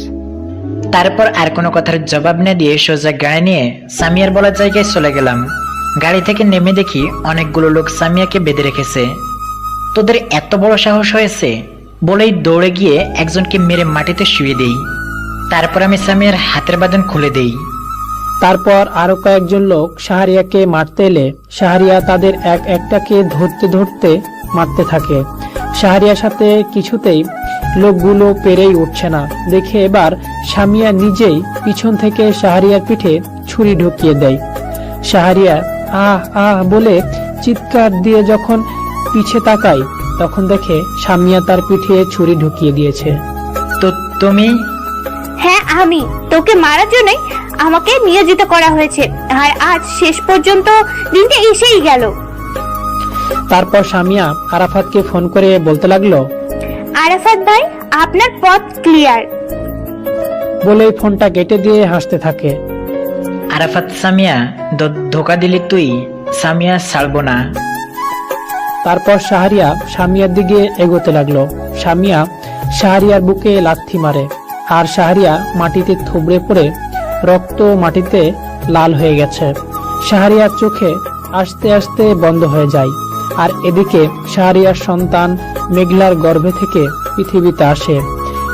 তারপর আর কোনো কথার জবাব না দিয়ে সোজা গাড়ি নিয়ে সামিয়ার বলা জায়গায় চলে গেলাম। গাড়ি থেকে নেমে দেখি অনেকগুলো লোক সামিয়াকে বেঁধে রেখেছে। তোদের এত বড় সাহস হয়েছে, বলেই দৌড়ে গিয়ে একজনকে মেরে মাটিতে শুয়ে দেই। তারপর আমি সামিয়ার হাতের বাঁধন খুলে দেই। তারপর আরো কয়েকজন লোক শাহরিয়াকে মারতে এলে শাহরিয়া তাদের এক একটাকে ধরতে ধরতে মারতে থাকে। শাহরিয়ার সাথে কিছুতেই লোকগুলো পেরেই উঠছে না দেখে এবার সামিয়া নিজেই পিছন থেকে শাহরিয়ার পিঠে ছুরি ঢুকিয়ে দেয়। শাহরিয়া আহ আহ বলে চিৎকার দিয়ে যখন পিছে তাকায় তখন দেখে সামিয়া তার পিঠে ছুরি ঢুকিয়ে দিয়েছে। তো তুমি? হ্যাঁ আমি, তোকে মারার জন্যই আমাকে নিয়োজিত করা হয়েছে, আর আজ শেষ পর্যন্ত দিনটা এসেই গেল। তারপর সামিয়া আরাফাতকে ফোন করে বলতে লাগলো, আরাফাত ভাই আপনার পথ ক্লিয়ার, বলেই ফোনটা কেটে দিয়ে হাসতে থাকে। আরাফাত সামিয়া ধোকা দিলি তুই, সামিয়া ছাড়বো না। তারপর শাহরিয়া সামিয়ার দিকে এগোতে লাগলো। সামিয়া শাহরিয়ার বুকে লাথি মারে আর শাহরিয়া মাটিতে থুবড়ে পড়ে রক্ত মাটিতে লাল হয়ে গেছে। শাহরিয়ার চোখে আস্তে আস্তে বন্ধ হয়ে যায়। আর এদিকে শাহরিয়ার সন্তান মেঘলার গর্ভে থেকে পৃথিবীতে আসে।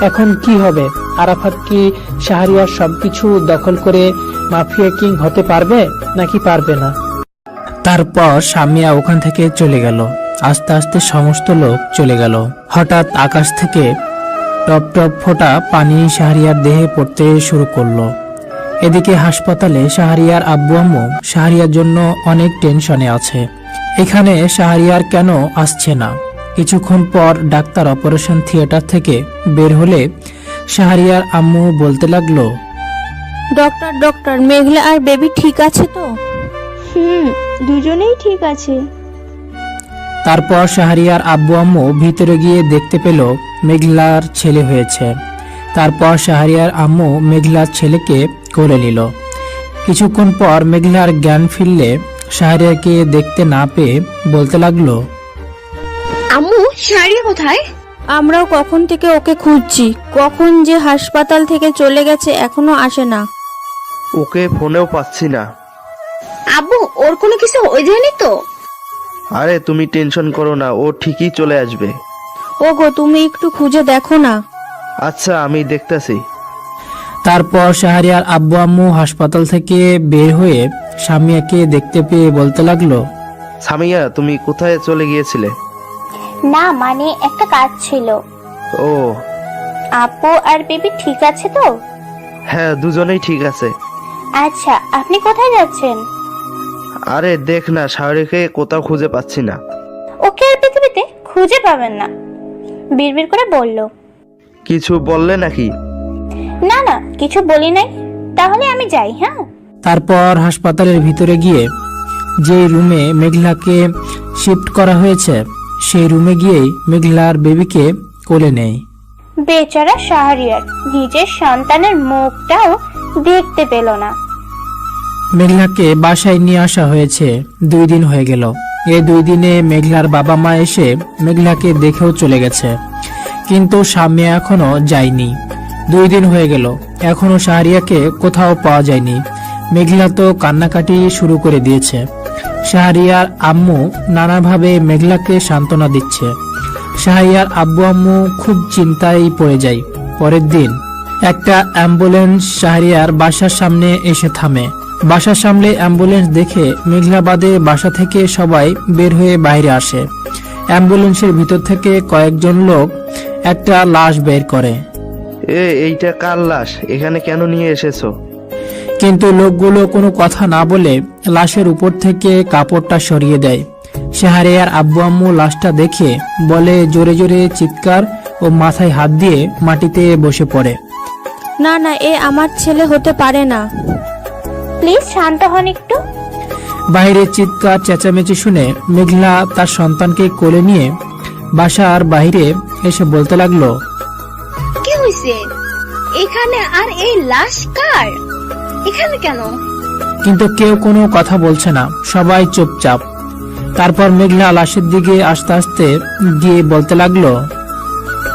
এখন কি হবে? আরাফাত কি শাহরিয়ার সবকিছু দখল করে মাফিয়া কিং হতে পারবে নাকি পারবে না? তারপর সামিয়া ওখান থেকে চলে গেল। আস্তে আস্তে সমস্ত লোক চলে গেল। হঠাৎ আকাশ থেকে টপ টপ ফোঁটা পানি শাহরিয়ার দেহে পড়তে শুরু করলো। এদিকে হাসপাতালে শাহরিয়ার আব্বু আম্মু শাহরিয়ার জন্য অনেক টেনশনে আছে। এখানে শাহরিয়ার কেন আসছে না? কিছুক্ষণ পর ডাক্তার অপারেশন থিয়েটার থেকে বের হলে শাহরিয়ার আম্মু বলতে লাগলো, ডক্টর ডক্টর মেঘলা আর বেবি ঠিক আছে তো? দুজনেই ঠিক আছে। তারপর শাহরিয়ার আব্বু আম্মু ভিতরে গিয়ে দেখতে পেল মেঘলার ছেলে হয়েছে। তারপর শাহরিয়ার আম্মু মেঘলার ছেলেকে কোলে নিল। কিছুক্ষণ পর মেঘলার জ্ঞান ফিরলে শাহরিয়ারকে দেখতে না পেয়ে বলতে লাগলো, আম্মু শাহরিয়া কোথায়? আমরাও কখন থেকে ওকে খুঁজছি, কখন যে হাসপাতাল থেকে চলে গেছে এখনো আসে না। ওকে ফোনেও পাচ্ছি না। আব্বু ওর কোনো কিছু হয়ে যায়নি তো? আরে তুমি টেনশন করো না, ও ঠিকই চলে আসবে। ওগো তুমি একটু খুঁজে দেখো না। আচ্ছা আমি দেখতাছি। তারপর শাহরিয়ার আব্বু আম্মু হাসপাতাল থেকে বের হয়ে সামিয়াকে দেখতে পেয়ে বলতে লাগলো, সামিয়া তুমি কোথায় চলে গিয়েছিলে? না মানে একটা কাজ ছিল। ও আপু আর বেবি ঠিক আছে তো? হ্যাঁ দুজনেই ঠিক আছে। আচ্ছা আপনি কোথায় যাচ্ছেন? আরে দেখ না, শাহরিয়ারকে কোথাও খুঁজে পাচ্ছি না। ওকে আর পৃথিবীতে খুঁজে পাবেন না, বিড়বিড় করে বলল। কিছু বললে নাকি? না না কিছু বলি নাই, তাহলে আমি যাই। হ্যাঁ। তারপর হাসপাতালের ভিতরে গিয়ে যে রুমে মেঘলাকে শিফট করা হয়েছে সেই রুমে গিয়েই মেঘলার বেবিকে কোলে নেয়। বেচারা শাহরিয়ার নিজের সন্তানের মুখটাও দেখতে পেল না। মেঘলাকে বাসায় নিয়ে আসা হয়েছে 2 দিন হয়ে গেল। এই 2 দিনে মেঘলার বাবা মা এসে মেঘলাকে দেখেও চলে গেছে, কিন্তু সামিয়া এখনো যায়নি। 2 দিন হয়ে গেল, এখনো শাহরিয়াকে কোথাও পাওয়া যায়নি। মেঘলা তো কান্নাকাটি শুরু করে দিয়েছে। শাহরিয়ার আম্মু নানাভাবে মেঘলাকে সান্ত্বনা দিচ্ছে। শাহরিয়ার আব্বু আম্মু খুব চিন্তায় পড়ে যায়। পরের দিন একটা অ্যাম্বুলেন্স শাহরিয়ার বাসার সামনে এসে থামে। বাসার সামনে অ্যাম্বুলেন্স দেখে মেঘলা বাদে বাসা থেকে সবাই বের হয়ে বাইরে আসে। অ্যাম্বুলেন্সের ভিতর থেকে কয়েকজন লোক একটা লাশ বের করে। এইটা কার লাশ? এখানে কেন নিয়ে এসেছো? কিন্তু লোকগুলো কোনো কথা না বলে লাশের উপর থেকে কাপড়টা সরিয়ে দেয়। শাহরিয়ার আব্বু আম্মু লাশটা দেখে বলে জোরে জোরে চিৎকার ও মাথায় হাত দিয়ে মাটিতে বসে পড়ে। না না, এ আমার ছেলে হতে পারে না। প্লিজ শান্ত হন একটু। বাইরে চিৎকার চেঁচামেচি শুনে মেঘলা তার সন্তানকে কোলে নিয়ে বাসার বাইরে এসে বলতে লাগলো, কি হয়েছে এখানে? আর এই লাশ কার? এখানে কেন? কিন্তু কেউ কোনো কথা বলছে না, সবাই চুপচাপ। তারপর মেঘলা লাশের দিকে আস্তে আস্তে গিয়ে বলতে লাগলো,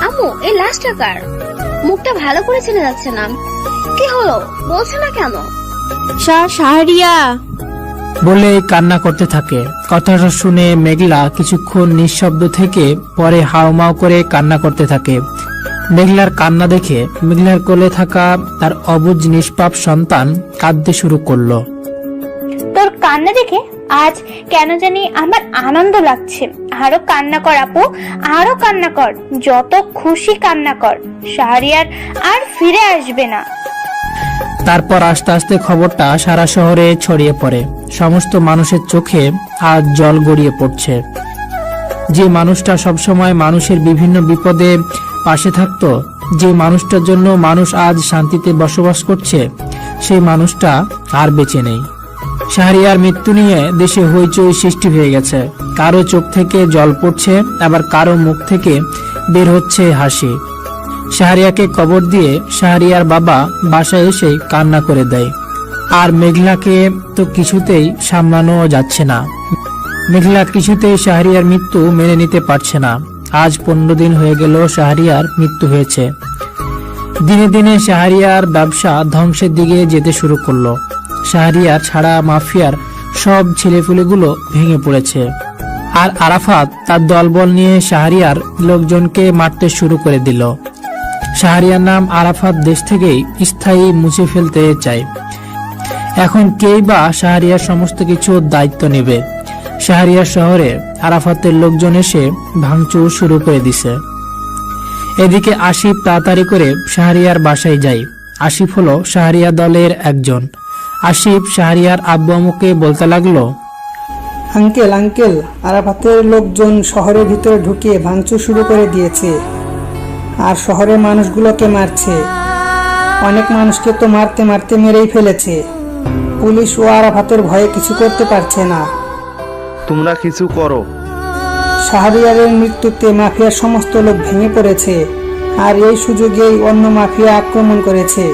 আম্মু, এই লাশটা কার? মুখটা ভালো করে চেনা যাচ্ছে না। কি হলো বলছে না কেন? শাহরিয়া বলে কান্না করতে থাকে। কথাটা শুনে মেঘলা কিছুক্ষণ নিঃশব্দ থেকে পরে হাউমাউ করে কান্না করতে থাকে। মেঘলার কান্না দেখে মেঘলার কোলে থাকা তার অবুঝ নিষ্পাপ সন্তান কাঁদতে শুরু করলো। তোর কান্না দেখে আজ কেন জানি আমার আনন্দ লাগছে। আরো কান্না কর আপু, আরো কান্না কর, যত খুশি কান্না কর। শাহরিয়ার আর ফিরে আসবে না। তারপর আস্তে আস্তে খবরটা সারা শহরে ছড়িয়ে পড়ে। সমস্ত মানুষের চোখে আজ জল গড়িয়ে পড়ছে। যে মানুষটা সবসময় মানুষের বিভিন্ন বিপদে পাশে থাকতো, যে মানুষটার জন্য মানুষ আজ শান্তিতে বসবাস করছে, সেই মানুষটা আর বেঁচে নেই। শাহরিয়ার মৃত্যু নিয়ে দেশে হইচই সৃষ্টি হয়ে গেছে। কারো চোখ থেকে জল পড়ছে, আবার কারো মুখ থেকে বের হচ্ছে হাসি। শাহরিয়াকে কবর দিয়ে শাহরিয়ার বাবা বাসায় এসে কান্না করে দেয়। আর মেঘলাকে তো কিছুতেই সামলানো যাচ্ছে না। মেঘলা কিছুতেই শাহরিয়ার মৃত্যু মেনে নিতে পারছে না। আজ 15 দিন হয়ে গেল শাহরিয়ার মৃত্যু হয়েছে। দিনে দিনে শাহরিয়ার ব্যবসা ধ্বংসের দিকে যেতে শুরু করলো। শাহরিয়ার ছাড়া মাফিয়ার সব ছেলেপুলেগুলো ভেঙে পড়েছে। আর আরাফাত তার দলবল নিয়ে শাহরিয়ার লোকজনকে মারতে শুরু করে দিল। শাহরিয়ার নাম আরাফাত দেশ থেকেই স্থায়ী মুছে ফেলতে চায়। এখন কেই বা শাহরিয়ার সমস্ত কিছুর দায়িত্ব নেবে? শাহরিয়ার শহরে আরাফাতের লোকজন এসে ভাঙচুর শুরু করে দিছে। এদিকে আসিফ তাড়াতাড়ি করে শাহরিয়ার বাসায় যায়। আসিফ হলো শাহরিয়া দলের একজন। আসিফ শাহরিয়ার আব্বু আম্মুকে বলতে লাগলো, আঙ্কেল আরাফাতের লোকজন শহরের ভিতরে ঢুকিয়ে ভাঙচুর শুরু করে দিয়েছে, আর শহরের মানুষগুলোকে মারছে। অনেক মানুষকে তো মারতে মারতে মেরেই ফেলেছে। পুলিশ ও আরাফাতের ভয়ে কিছু করতে পারছে না। তোমরা কিছু করো। শাহরিয়ারের মৃত্যুতে মাফিয়ার সমস্ত লোক ভেঙে পড়েছে, আর এই সুযোগেই অন্য মাফিয়া আক্রমণ করেছে।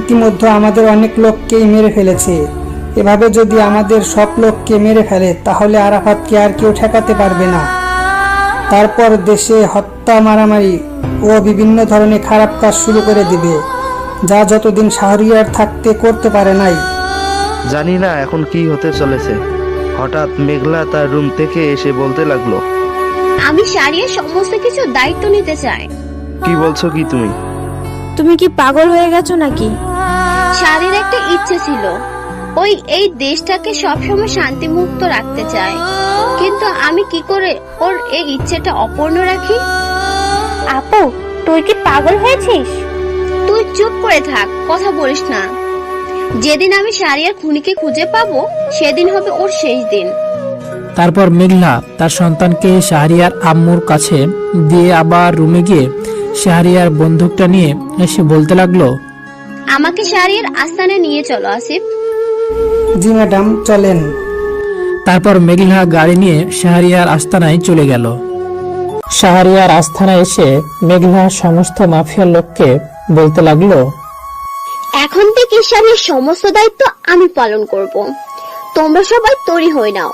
ইতিমধ্যে আমাদের অনেক লোককেই মেরে ফেলেছে। এভাবে যদি আমাদের সব লোককে মেরে ফেলে তাহলে আরাফাতকে আর কেউ ঠেকাতে পারবে না। তারপর দেশে হত্যা, মারামারি ও বিভিন্ন ধরনের খারাপ কাজ শুরু করে দিবে, যা যতদিন শাহরিয়ার থাকতে করতে পারে নাই। জানি না এখন কি হতে চলেছে। হঠাৎ মেঘলা তার রুম থেকে এসে বলতে লাগলো, আমি শাহরিয়ার সমস্ত কিছু দায়িত্ব নিতে চাই। কি বলছো কি তুমি? তুমি কি পাগল হয়ে গেছো নাকি? শাহরিয়ার একটা ইচ্ছে ছিল, ওই এই দেশটাকে সবসময় শান্তিমুক্ত রাখতে চায়। কিন্তু আমি কি করে ওর এই ইচ্ছেটা অপূর্ণ রাখি? আপু, তুই কি পাগল হয়েছিস? তুই চুপ করে থাক, কথা বলিস না। যেদিন আমি শাহরিয়ার খুনিকে খুঁজে পাবো সেদিন হবে ওর শেষ দিন। তারপর মেঘলা তার সন্তানকে শাহরিয়ার আম্মুর কাছে দিয়ে আবার রুমে গিয়ে শাহরিয়ার বন্দুকটা নিয়ে এসে বলতে লাগলো, আমাকে শাহরিয়ার আস্তানে নিয়ে চলো আসিফ। জি ম্যাডাম, চলেন। তারপর মেঘলা গাড়ি নিয়ে শাহরিয়ার আস্তানায় চলে গেল। শাহরিয়ার আস্তানায় এসে মেঘলা সমস্ত মাফিয়ার লোককে বলতে লাগলো, এখন থেকে শাহরিয়ার সমস্ত দায়িত্ব আমি পালন করব। তোমরা সবাই তৈরি হয়ে নাও।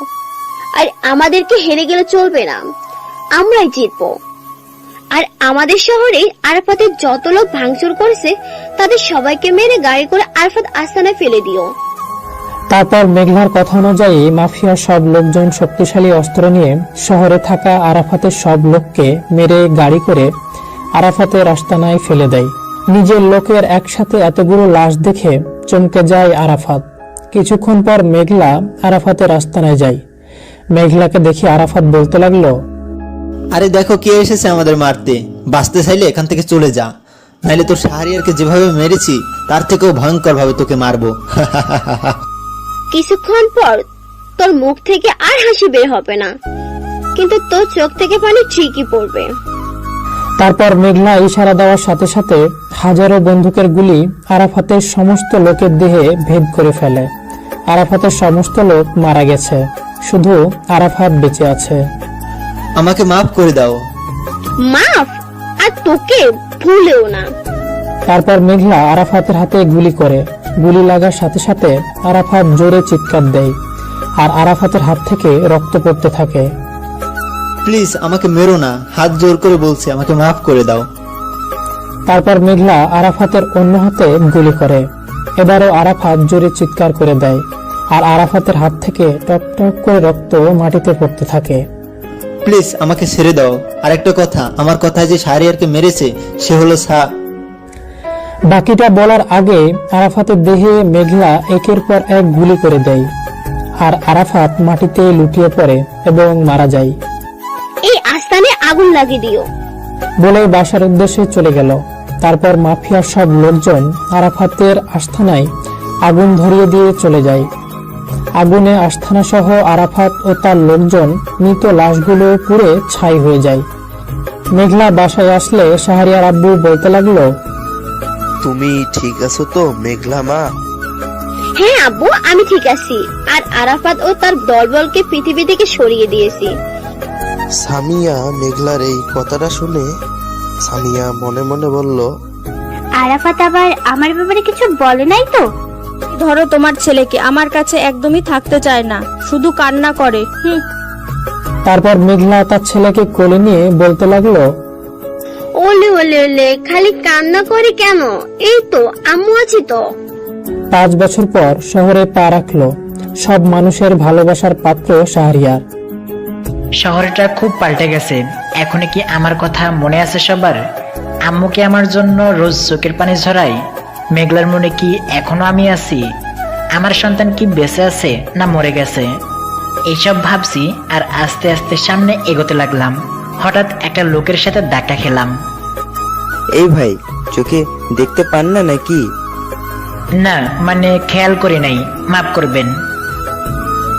আর আমাদেরকে হেরে গেলে চলবে না, আমরাই জিতবো। আর আমাদের শহরে আরাফাতের যত লোক ভাঙচুর করেছে তাদের সবাইকে মেরে গাড়ি করে আরাফাত আস্তানায় ফেলে দিও। তারপর মেঘলার কথা অনুযায়ী মাফিয়ার সব লোকজন শক্তিশালী অস্ত্র নিয়ে শহরে থাকা আরাফাতের সব লোককে মেরে গাড়ি করে আরাফাতের আস্তানায় ফেলে দেয়। নিজের লোকের একসাথে এতগুলো লাশ দেখে চমকে যায় আরাফাত। কিছুক্ষণ পর মেঘলা আরাফাতের আস্তানায় যায়। মেঘলাকে দেখে আরাফাত বলতে লাগলো, আরে দেখো কে এসেছে আমাদের মারতে। বাঁচতে চাইলে এখান থেকে চলে যা, নাইলে তোর শাহরিয়ারকে যেভাবে মেরেছি তার থেকেও ভয়ঙ্কর ভাবে তোকে মারবো। কিছুক্ষণ পর তোর মুখ থেকে আর হাসি বের হবে না, কিন্তু তোর চোখ থেকে পানি ঠিকই পড়বে। তারপর মেঘলা ইশারা দেওয়ার সাথে সাথে হাজারো বন্দুকের গুলি আরাফাতের সমস্ত লোকের দেহে ভেদ করে ফেলে। আরাফাতের সমস্ত লোক মারা গেছে, শুধু আরাফাত বেঁচে আছে। আমাকে মাফ করে দাও। মাফ? আর তোকে ভুলেও না। তারপর মেঘলা আরাফাতের হাতে গুলি করে। গুলি লাগার সাথে সাথে আরাফাত জোরে চিৎকার দেয়, আর আরাফাতের হাত থেকে রক্ত পড়তে থাকে। প্লিজ আমাকে মেরো না, হাত জোর করে বলছি, আমাকে মাফ করে দাও। তারপর মেঘলা আরাফাতের অন্য হাতে গুলি করে। এবারও আরাফাত জোরে চিৎকার করে দেয়, আর আরাফাতের হাত থেকে টক টক করে রক্ত মাটিতে পড়তে থাকে। প্লিজ আমাকে ছেড়ে দাও। আরেকটা কথা, আমার কথায় যে শাহরিয়ারকে মেরেছে সে হলো বাকিটা বলার আগে আরাফাতের দেহে মেঘলা একের পর এক গুলি করে দেয়, আর আরাফাত মাটিতে লুটিয়ে পড়ে এবং মারা যায়। এই আস্তানে আগুন লাগিয়ে দিও বলে বাসার উদ্দেশ্যে চলে গেল। তারপর মাফিয়ার সব লোকজন আরাফাতের আস্তানায় আগুন ধরিয়ে দিয়ে চলে যায়। আগুনে আস্তানা সহ আরাফাত ও তার লোকজন মৃত লাশগুলো পুড়ে ছাই হয়ে যায়। মেঘলা বাসায় আসলে শাহরিয়ার আব্বু বলতে লাগলো, তুমি ঠিক আছো তো মেঘলা মা? হ্যাঁ আব্বু, আমি ঠিক আছি। আর আরাফাত ও তার দলবলকে পৃথিবী থেকে সরিয়ে দিয়েছি। সামিয়া মেঘলার এই কথাটা শুনে সামিয়া মনে মনে বলল, আরাফাত আবার আমার ব্যাপারে কিছু বলে নাই তো? ধরো তোমার ছেলেকে, আমার কাছে একদমই থাকতে চায় না, শুধু কান্না করে। তারপর মেঘলা তার ছেলেকে কোলে নিয়ে বলতে লাগলো, ওলে ওলে ওলে, খালি কান্না করে কেন? এই তো আম্মু আছি তো। 5 বছর পর শহরে পা রাখলো। সব মানুষের ভালোবাসার পাত্র শাহরিয়ার। শহরটা খুব পাল্টে গেছে। এখন কি আমার কথা মনে আছে সবার? আম্মুকে আমার জন্য রোজ চোখের পানি ঝরায়। মেঘলার মনে কি এখনো আমি আছি? আমার সন্তান কি বেঁচে আছে না মরে গেছে? এইসব ভাবছি আর আস্তে আস্তে সামনে এগোতে লাগলাম। হঠাৎ একটা লোকের সাথে ধাক্কা খেলাম। এই ভাই, চোখে দেখতে পান না নাকি? না, মানে খেয়াল করি নাই, মাফ করবেন।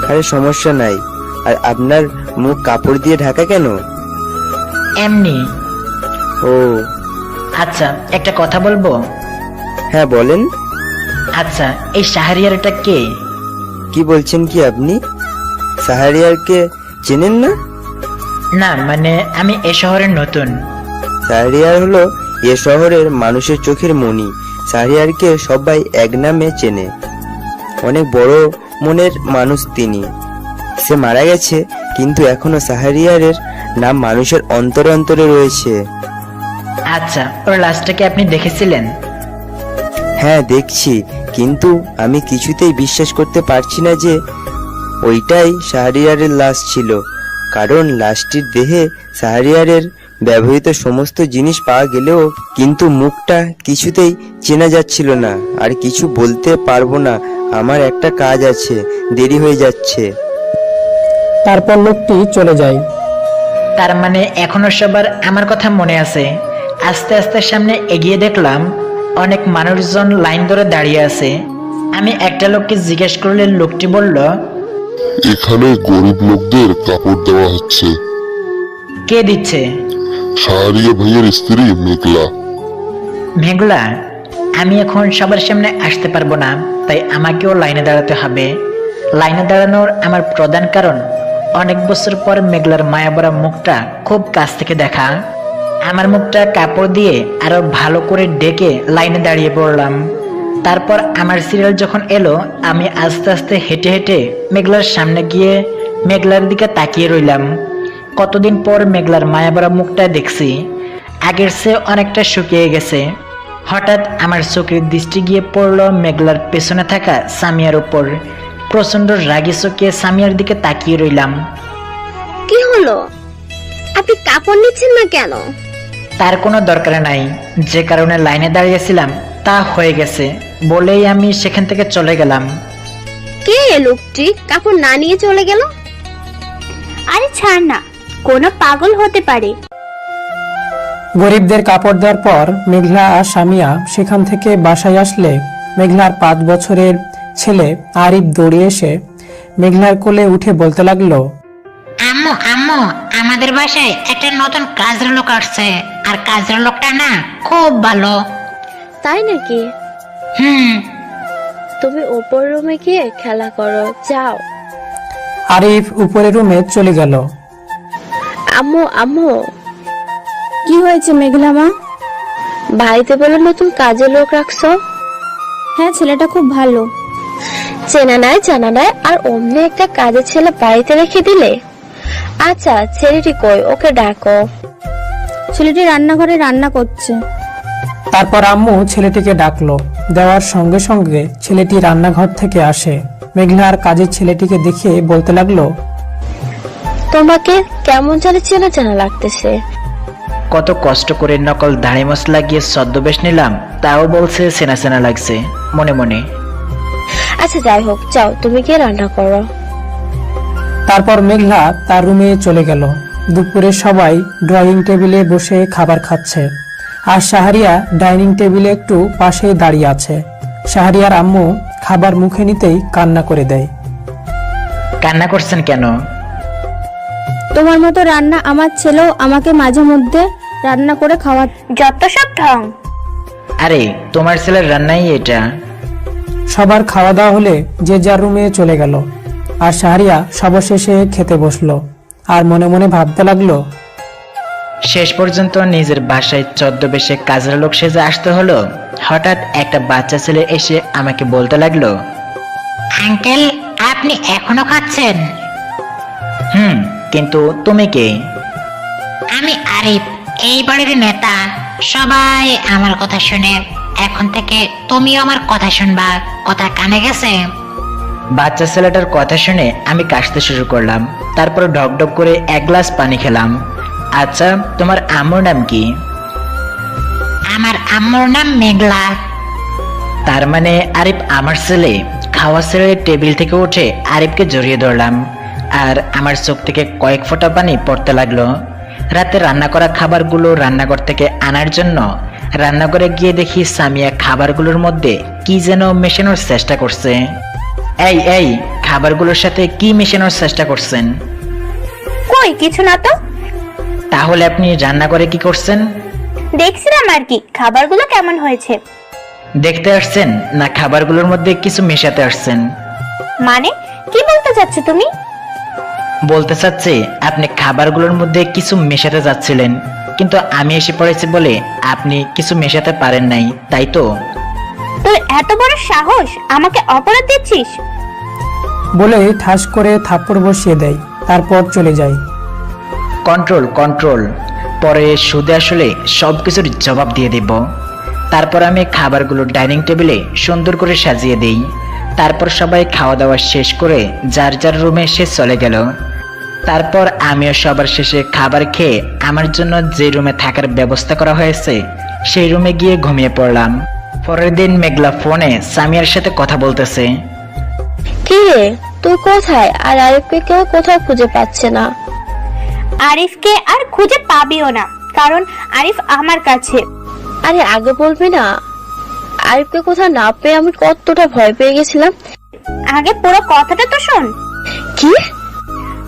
আরে সমস্যা নাই। আর আপনার মুখ কাপড় দিয়ে ঢাকা কেন? এমনি। ও আচ্ছা, একটা কথা বলবো? হ্যাঁ বলেন। আচ্ছা, এই শাহরিয়ারটা কে? কি বলছেন কি আপনি? শাহরিয়ারকে চেনেন না? না, মানে আমি এ শহরের নতুন। শাহরিয়ার হলো এ শহরের মানুষের চোখের মণি। শাহরিয়ারকে সবাই এক নামে চেনে। অনেক বড় মনের মানুষ তিনি। সে মারা গেছে, কিন্তু এখনো শাহরিয়ারের নাম মানুষের অন্তরে অন্তরে রয়েছে। আচ্ছা, ওর লাশটাকে আপনি দেখেছিলেন? হ্যাঁ দেখছি, কিন্তু আমি কিছুতেই বিশ্বাস করতে পারছি না যে ওইটাই শাহরিয়ারের লাশ ছিল। কারণ লাশটির দেহে শাহরিয়ারের ব্যবহৃত সমস্ত জিনিস পাওয়া গেলেও কিন্তু মুখটা কিছুতেই চেনা যাচ্ছিল না। আর কিছু বলতে পারবো না, আমার একটা কাজ আছে, দেরি হয়ে যাচ্ছে। তারপর লোকটি চলে যায়। তার মানে এখনো সবার আমার কথা মনে আছে। আস্তে আস্তে সামনে এগিয়ে দেখলাম অনেক মানুষজন লাইন ধরে দাঁড়িয়ে আছে। আমি একটা লোককে জিজ্ঞেস করলে লোকটি বলল, এখানে গরিব লোকদের কাপড় দেওয়া হচ্ছে। কে দিচ্ছে? শাহরিয়া ভাইয়ের স্ত্রী মেঘলা। মেঘলা? আমি এখন সবার সামনে আসতে পারবো না, তাই আমাকেও লাইনে দাঁড়াতে হবে। লাইনে দাঁড়ানোর আমার প্রধান কারণ, অনেক বছর পর মেঘলার মায়াবরা মুখটা খুব কাছ থেকে দেখা। আমার মুখটা কাপড় দিয়ে আরো ভালো করে ডেকে লাইনে দাঁড়িয়ে পড়লাম। তারপর আমার সিরিয়াল যখন এলো, আমি আস্তে আস্তে হেঁটে হেঁটে মেঘলার সামনে গিয়ে মেঘলার দিকে তাকিয়ে রইলাম। কতদিন পর মেঘলার মায়াবরা মুখটা দেখছি। আগের চেয়ে অনেকটা শুকিয়ে গেছে। হঠাৎ আমার চোখের দৃষ্টি গিয়ে পড়ল মেঘলার পেছনে থাকা সামিয়ার উপর। প্রচন্ড রাগী চোখে সামিয়ার দিকে তাকিয়ে রইলাম। কি হলো? আপনি কাপড় নিচ্ছেন না কেন? তার কোনো দরকার নাই, যে কারণে লাইনে দাঁড়িয়েছিলাম তা হয়ে গেছে বলেই আমি সেখান থেকে চলে গেলাম। কে লোকটি কাপড় না নিয়ে চলে গেল? আরে ছাড় না, কোনো পাগল হতে পারে। গরিবদের কাপড় দেওয়ার পর মেঘলা আর সামিয়া সেখান থেকে বাসায় আসলে মেঘলার 5 বছরের ছেলে আরিফ দৌড়ে এসে মেঘলার কোলে উঠে বলতে লাগলো, আম্মু আম্মু, আমাদের বাসায় একটা নতুন কাজের লোক আসছে, আর কাজের লোকটা না খুব ভালো। তাই নাকি? তুমি ওপর রুমে গিয়ে খেলা করো, যাও। আরিফ উপরের রুমে চলে গেল। আম্মু আম্মু, কি হয়েছে মেঘলা মা? বাড়িতে বলে নতুন কাজের লোক রাখছো? হ্যাঁ, ছেলেটা খুব ভালো। চেনা নাই জানা নাই, আর অমনি একটা কাজের ছেলে বাড়িতে রেখে দিলে। আচ্ছা, ছেলেটি কই? ওকে ডাকো। ছেলেটি রান্নাঘরে রান্না করছে। তারপর আম্মু ছেলেটিকে ডাকলো। দেওয়ার সঙ্গে সঙ্গে ছেলেটি রান্নাঘর থেকে আসে। মেঘলার কাজের ছেলেটিকে দেখে বলতে লাগলো, তোমাকে কেমন জানি চেনা চেনা লাগতেছে। কত কষ্ট করে নকল দাড়ি মোছ লাগিয়ে ছদ্মবেশ নিলাম, তাও বলছে চেনা চেনা লাগছে মনে মনে। আচ্ছা যাই হোক, যাও তুমি গিয়ে রান্না করো। তারপর মেঘলা তার রুমে চলে গেল। দুপুরে সবাই ড্রয়িং টেবিলে বসে খাবার খাচ্ছে, আর শাহরিয়া ডাইনিং টেবিলে একটু পাশেই দাঁড়িয়ে আছে। শাহরিয়ার আম্মু খাবার মুখে নিতেই কান্না করে দেয়। কান্না করছেন কেন? তোমার মতো রান্না আমার ছেলেও আমাকে মাঝে মধ্যে রান্না করে খাওয়া। যত সব ঢং। আরে তোমার ছেলের রান্নাই এটা। সবার খাওয়া দাওয়া হলে যে যার রুমে চলে গেল, আর শাহরিয়া সবশেষে খেতে বসলো আর মনে মনে ভাবতে লাগলো, শেষ পর্যন্ত নিজের বাসায় ছদ্মবেশে কাজের লোক সেজে আসতে হলো। হঠাৎ একটা বাচ্চা ছেলে এসে আমাকে বলতে লাগলো, আঙ্কেল আপনি এখনো খাচ্ছেন? কিন্তু তুমি কে? আমি আরিফ, এই বাড়ির নেতা। সবাই আমার কথা শুনে, এখন থেকে তুমিও আমার কথা শুনবা। কথা কানে গেছে? বাচ্চা ছেলেটার কথা শুনে আমি কাশতে শুরু করলাম। তারপর ঢক ঢক করে 1 গ্লাস পানি খেলাম। আচ্ছা, তোমার আম্মুর নাম কি? আমার আম্মুর নাম মেঘলা। তার মানে আরিফ আমার ছেলে। খাওয়া ছেড়ে টেবিল থেকে উঠে আরিফকে জড়িয়ে ধরলাম, আর আমার চোখ থেকে কয়েক ফোঁটা পানি পড়তে লাগলো। রাতে রান্না করা খাবারগুলো রান্নাঘর থেকে আনার জন্য রান্নাঘরে গিয়ে দেখি সামিয়া খাবারগুলোর মধ্যে কি যেন মেশানোর চেষ্টা করছে। এই খাবারগুলোর সাথে কি মেশানোর চেষ্টা করছেন? কই কিছু না তো। তাহলে আপনি রান্নাঘরে কি করছেন? দেখছিলাম আর কি, খাবারগুলো কেমন হয়েছে। দেখতে আসছেন না খাবারগুলোর মধ্যে কিছু মেশাতে আসছেন? মানে কি বলতে চাচ্ছ তুমি? বলতে চাচ্ছি আপনি খাবারগুলোর মধ্যে কিছু মেশাতে যাচ্ছিলেন, কিন্তু আমি এসে পড়েছি বলে আপনি কিছু মেশাতে পারেন নাই, তাই তো? তোর এত বড় সাহস, আমাকে অপরাধ দিচ্ছিস? বলে ঠাস করে থাপ্পড় বসিয়ে দেয়, তারপর চলে যায়। কন্ট্রোল, পরে সুদে আসলে সবকিছুর জবাব দিয়ে দেব। তারপর আমি খাবারগুলো ডাইনিং টেবিলে সুন্দর করে সাজিয়ে দেই। তারপর সবাই খাওয়া দাওয়া শেষ করে যার যার রুমে সে চলে গেল। তারপর আমিও সবার শেষে খাবার খেয়ে আমার জন্য যে রুমে থাকার ব্যবস্থা করা হয়েছে সেই রুমে গিয়ে ঘুমিয়ে পড়লাম। পরের দিন মেঘলা ফোনে সামিয়ার সাথে কথা বলতেছে। কি রে, তুই কোথায়? আর আরিফকে কেউ কোথাও খুঁজে পাচ্ছে না। আরিফকে আর খুঁজে পাবিও না, কারণ আরিফ আমার কাছে। আরে আগে বলবি না? আরিফকে কোথাও না পেয়ে আমি কতটা ভয় পেয়ে গেছিলাম। আগে পুরো কথাটা তো শোন। কি?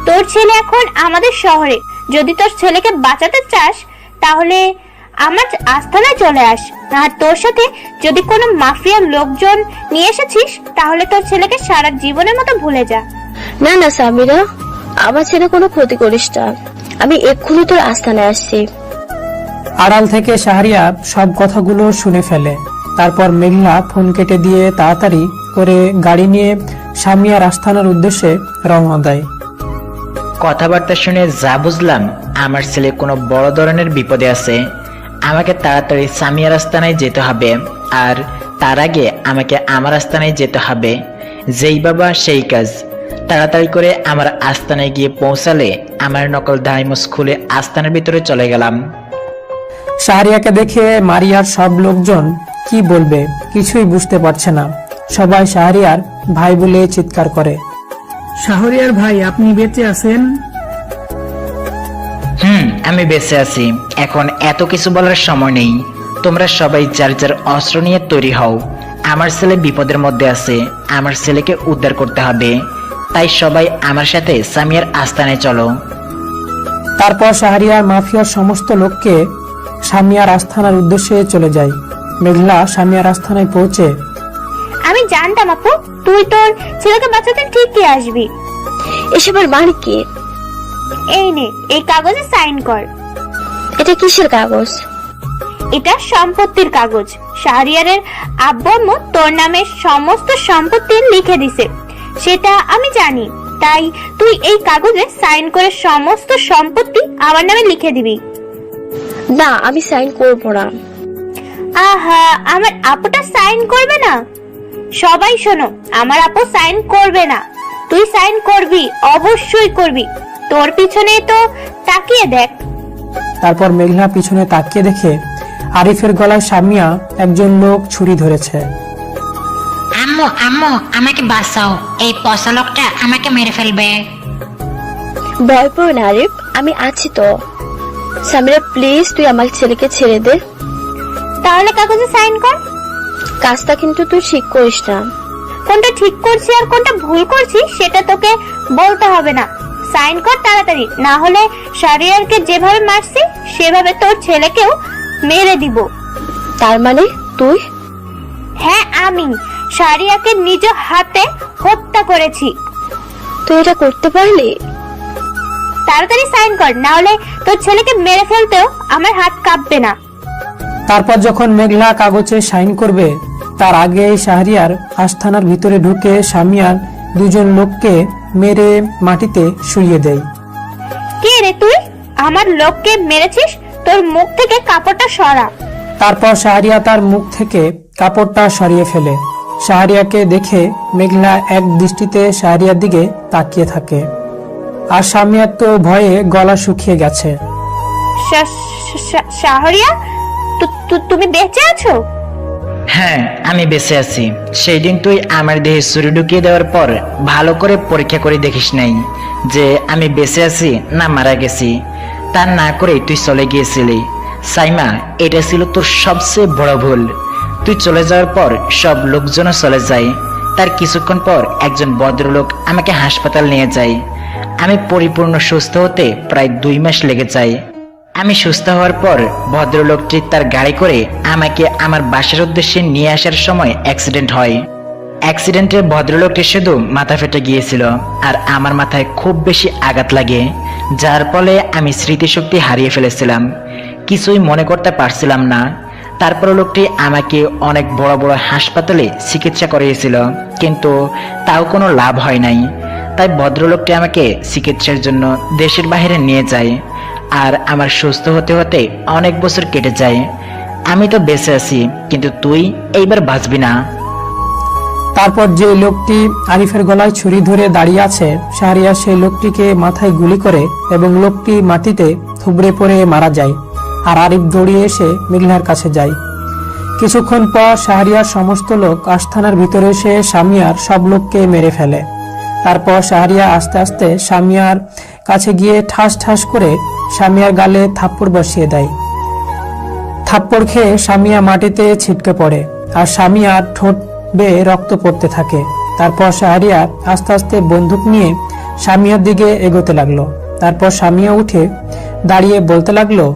তোর ছেলে এখন আমাদের শহরে। যদি তোর ছেলেকে বাঁচাতে চাস তাহলে আমার আস্তানায় চলে আস। আর তোর সাথে যদি কোনো মাফিয়ার লোকজন নিয়ে এসেছিস তাহলে তোর ছেলেকে সারা জীবনের মতো ভুলে যা। না না সামিরা, আমার ছেলে কোনো ক্ষতি করিস না। আমি এক্ষুনি তোর আস্তানায় আসছি। আড়াল থেকে শাহরিয়া সব কথাগুলো শুনে ফেলে। তারপর মেঘলা ফোন কেটে দিয়ে তাড়াতাড়ি করে গাড়ি নিয়ে সামিয়ার আস্তানার উদ্দেশ্যে রওনা দেয়। কথাবার্তা শুনে যা বুঝলাম আমার ছেলে কোনো বড় ধরনের বিপদে আছে। আমাকে তাড়াতাড়ি সামিয়ার আস্তানায় যেতে হবে, আর তার আগে আমাকে আমার আস্তানায় যেতে হবে। যেই বাবা সেই কাজ। তাড়াতাড়ি করে আমার আস্তানায় গিয়ে পৌঁছালে আমার নকল দাড়িমুছ খুলে আস্তানার ভিতরে চলে গেলাম। শাহরিয়াকে দেখে মারিয়ার সব লোকজন কি বলবে কিছুই বুঝতে পারছে না। সবাই শাহরিয়ার ভাই বলে চিৎকার করে। শাহরিয়ার ভাই, আপনি বেঁচে আছেন? আমি বেঁচে আছি। এখন এত কিছু বলার সময় নেই। তোমরা সবাই যার যার অস্ত্র নিয়ে তৈরি হও। আমার ছেলে বিপদের মধ্যে আছে, আমার ছেলেকে উদ্ধার করতে হবে। তাই সবাই আমার সাথে সামিয়ার আস্তানায় চলো। তারপর শাহরিয়ার মাফিয়ার সমস্ত লোককে সামিয়ার আস্থানার উদ্দেশ্যে চলে যায়। মেঘলা সামিয়ার আস্থানায় পৌঁছে, আমি জানতাম আপু তুই তোর ছেলেকে বাঁচাতে ঠিকই আসবি। এসবের মানে কি? এই নে, এই কাগজে সাইন কর। এটা কিসের কাগজ? এটা সম্পত্তির কাগজ। শাহরিয়ারের আব্বু আম্মু তোর নামে সমস্ত সম্পত্তি লিখে দিছে, সেটা আমি জানি। তাই তুই এই কাগজে সাইন করে সমস্ত সম্পত্তি আমার নামে লিখে দিবি। না, আমি সাইন করব না। আহা, আমার আপুটা সাইন করবে না? সবাই শোনো, আমার আপু সাইন করবে না, তুই সাইন করবি, অবশ্যই করবি। তোর পিছনে তো তাকিয়ে দেখ। তারপর মেঘলা পিছনে তাকিয়ে দেখে আরিফের গলায় সামিয়া একজন লোক ছুরি ধরেছে। আম্মু আম্মু আমাকে বাঁচাও, এই পচা লোকটা আমাকে মেরে ফেলবে। ভয় পেও না আরিফ, আমি আছি তো। সামিরা প্লিজ তুই আমার ছেলেকে ছেড়ে দে। তাহলে কাগজে সাইন কর। কাজটা কিন্তু তুই ঠিক করিস না। কোনটা ঠিক করছি আর কোনটা ভুল করছি সেটা তোকে বলতে হবে না। সাইন কর তাড়াতাড়ি, না হলে শাহরিয়ারকে যেভাবে মারছি সেভাবে তোর ছেলেকেও মেরে দিব। তার মানে তুই? হ্যাঁ, আমি শাহরিয়ারকে নিজ হাতে হত্যা করেছি। তুই এটা করতে পারলি? তাড়াতাড়ি সাইন কর, না হলে তোর ছেলেকে মেরে ফেলতেও আমার হাত কাঁপবে না। তারপর যখন মেঘলা কাগজে সাইন করবে তার আগে শাহরিয়ার আস্থানার ভিতরে ঢুকে সামিয়ার দুজন লোককে মেরে মাটিতে শুইয়ে দেয়। কে রে তুই? আমার লোককে মেরেছিস? তোর মুখ থেকে কাপড়টা সরা। তারপর শাহরিয়া তার মুখ থেকে কাপড়টা সরিয়ে ফেলে। শাহরিয়াকে দেখে মেঘলা এক দৃষ্টিতে শাহরিয়ার দিকে তাকিয়ে থাকে। আর সামিয়ার তো ভয়ে গলা শুকিয়ে গেছে। শাহরিয়া, তুমি বেঁচে আছো? হ্যাঁ, আমি বেঁচে আছি। সেই দিন তুই আমার দেহে ছুরি ঢুকিয়ে দেওয়ার পর ভালো করে পরীক্ষা করে দেখিস নাই যে আমি বেঁচে আছি না মারা গেছি। তা না করে তুই চলে গিয়েছিলি। সাইমা, এটা ছিল তোর সবচেয়ে বড় ভুল। তুই চলে যাওয়ার পর সব লোকজনও চলে যায়। তার কিছুক্ষণ পর একজন ভদ্রলোক আমাকে হাসপাতাল নিয়ে যায়। আমি পরিপূর্ণ সুস্থ হতে প্রায় 2 মাস লেগে যায়। আমি সুস্থ হওয়ার পর ভদ্রলোকটি তার গাড়ি করে আমাকে আমার বাসার উদ্দেশ্যে নিয়ে আসার সময় অ্যাক্সিডেন্ট হয়। অ্যাক্সিডেন্টে ভদ্রলোকটি শুধু মাথা ফেটে গিয়েছিল, আর আমার মাথায় খুব বেশি আঘাত লাগে, যার ফলে আমি স্মৃতিশক্তি হারিয়ে ফেলেছিলাম। কিছুই মনে করতে পারছিলাম না। তারপর লোকটি আমাকে অনেক বড় বড় হাসপাতালে চিকিৎসা করিয়েছিল, কিন্তু তাও কোনো লাভ হয় নাই। তাই ভদ্রলোকটি আমাকে চিকিৎসার জন্য দেশের বাইরে নিয়ে যায়, আর আমার সুস্থ হতে হতে অনেক বছর কেটে যায়। আমি তো বেঁচে আছি, কিন্তু তুই এইবার বাঁচবি না। তারপর যে লোকটি আরিফের গলায় ছুরি ধরে দাঁড়িয়ে আছে, শাহরিয়া সেই লোকটিকে মাথায় গুলি করে এবং লোকটি মাটিতে থুবড়ে পড়ে মারা যায়। আর আরিফ দৌড়িয়ে এসে মেঘলার কাছে যায়। কিছুক্ষণ পর শাহরিয়ার সমস্ত লোক আস্থানার ভিতরে এসে সামিয়ার সব লোককে মেরে ফেলে। তারপর শাহরিয়া আস্তে আস্তে সামিয়ার কাছে গিয়ে ঠাস ঠাস করে সামিয়ার গালে থাপ্পড় বসিয়ে দেয়। থাপ্পড় খেয়ে সামিয়া মাটিতে ছিটকে পড়ে, আর সামিয়ার ঠোঁট বেয়ে রক্ত পড়তে থাকে। তারপর শাহরিয়া আস্তে আস্তে বন্দুক নিয়ে সামিয়ার দিকে এগোতে লাগলো। তারপর সামিয়া উঠে দাঁড়িয়ে বলতে লাগলো,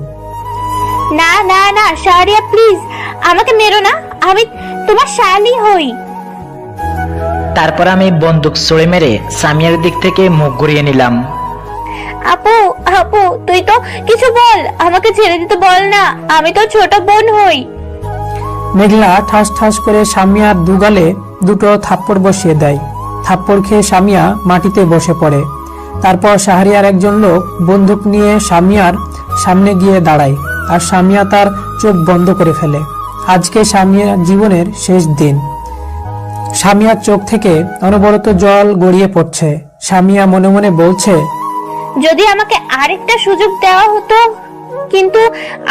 না না না শাহরিয়া, প্লিজ আমাকে মেরো না, আমি তোমার শালি হই। তারপর আমি বন্দুক ছুড়ে মেরে সামিয়ার দিক থেকে মুখ ঘুরিয়ে নিলাম। আপু আপু, তুই তো কিছু বল, আমাকে ছেড়ে দিতে বল না, আমি তো ছোট বোন হই। মেঘলা ঠাস ঠাস করে সামিয়ার দুগালে দুটো থাপ্পড় বসিয়ে দেয়। থাপ্পড় খেয়ে সামিয়া মাটিতে বসে পড়ে। তারপর শাহরিয়ার একজন লোক বন্দুক নিয়ে সামিয়ার সামনে গিয়ে দাঁড়ায়, আর সামিয়া তার চোখ বন্ধ করে ফেলে। আজকে সামিয়ার জীবনের শেষ দিন। সামিয়ার চোখ থেকে অনবরত জল গড়িয়ে পড়ছে। সামিয়া মনে মনে বলছে, যদি আমাকে আরেকটা সুযোগ দেওয়া হতো, কিন্তু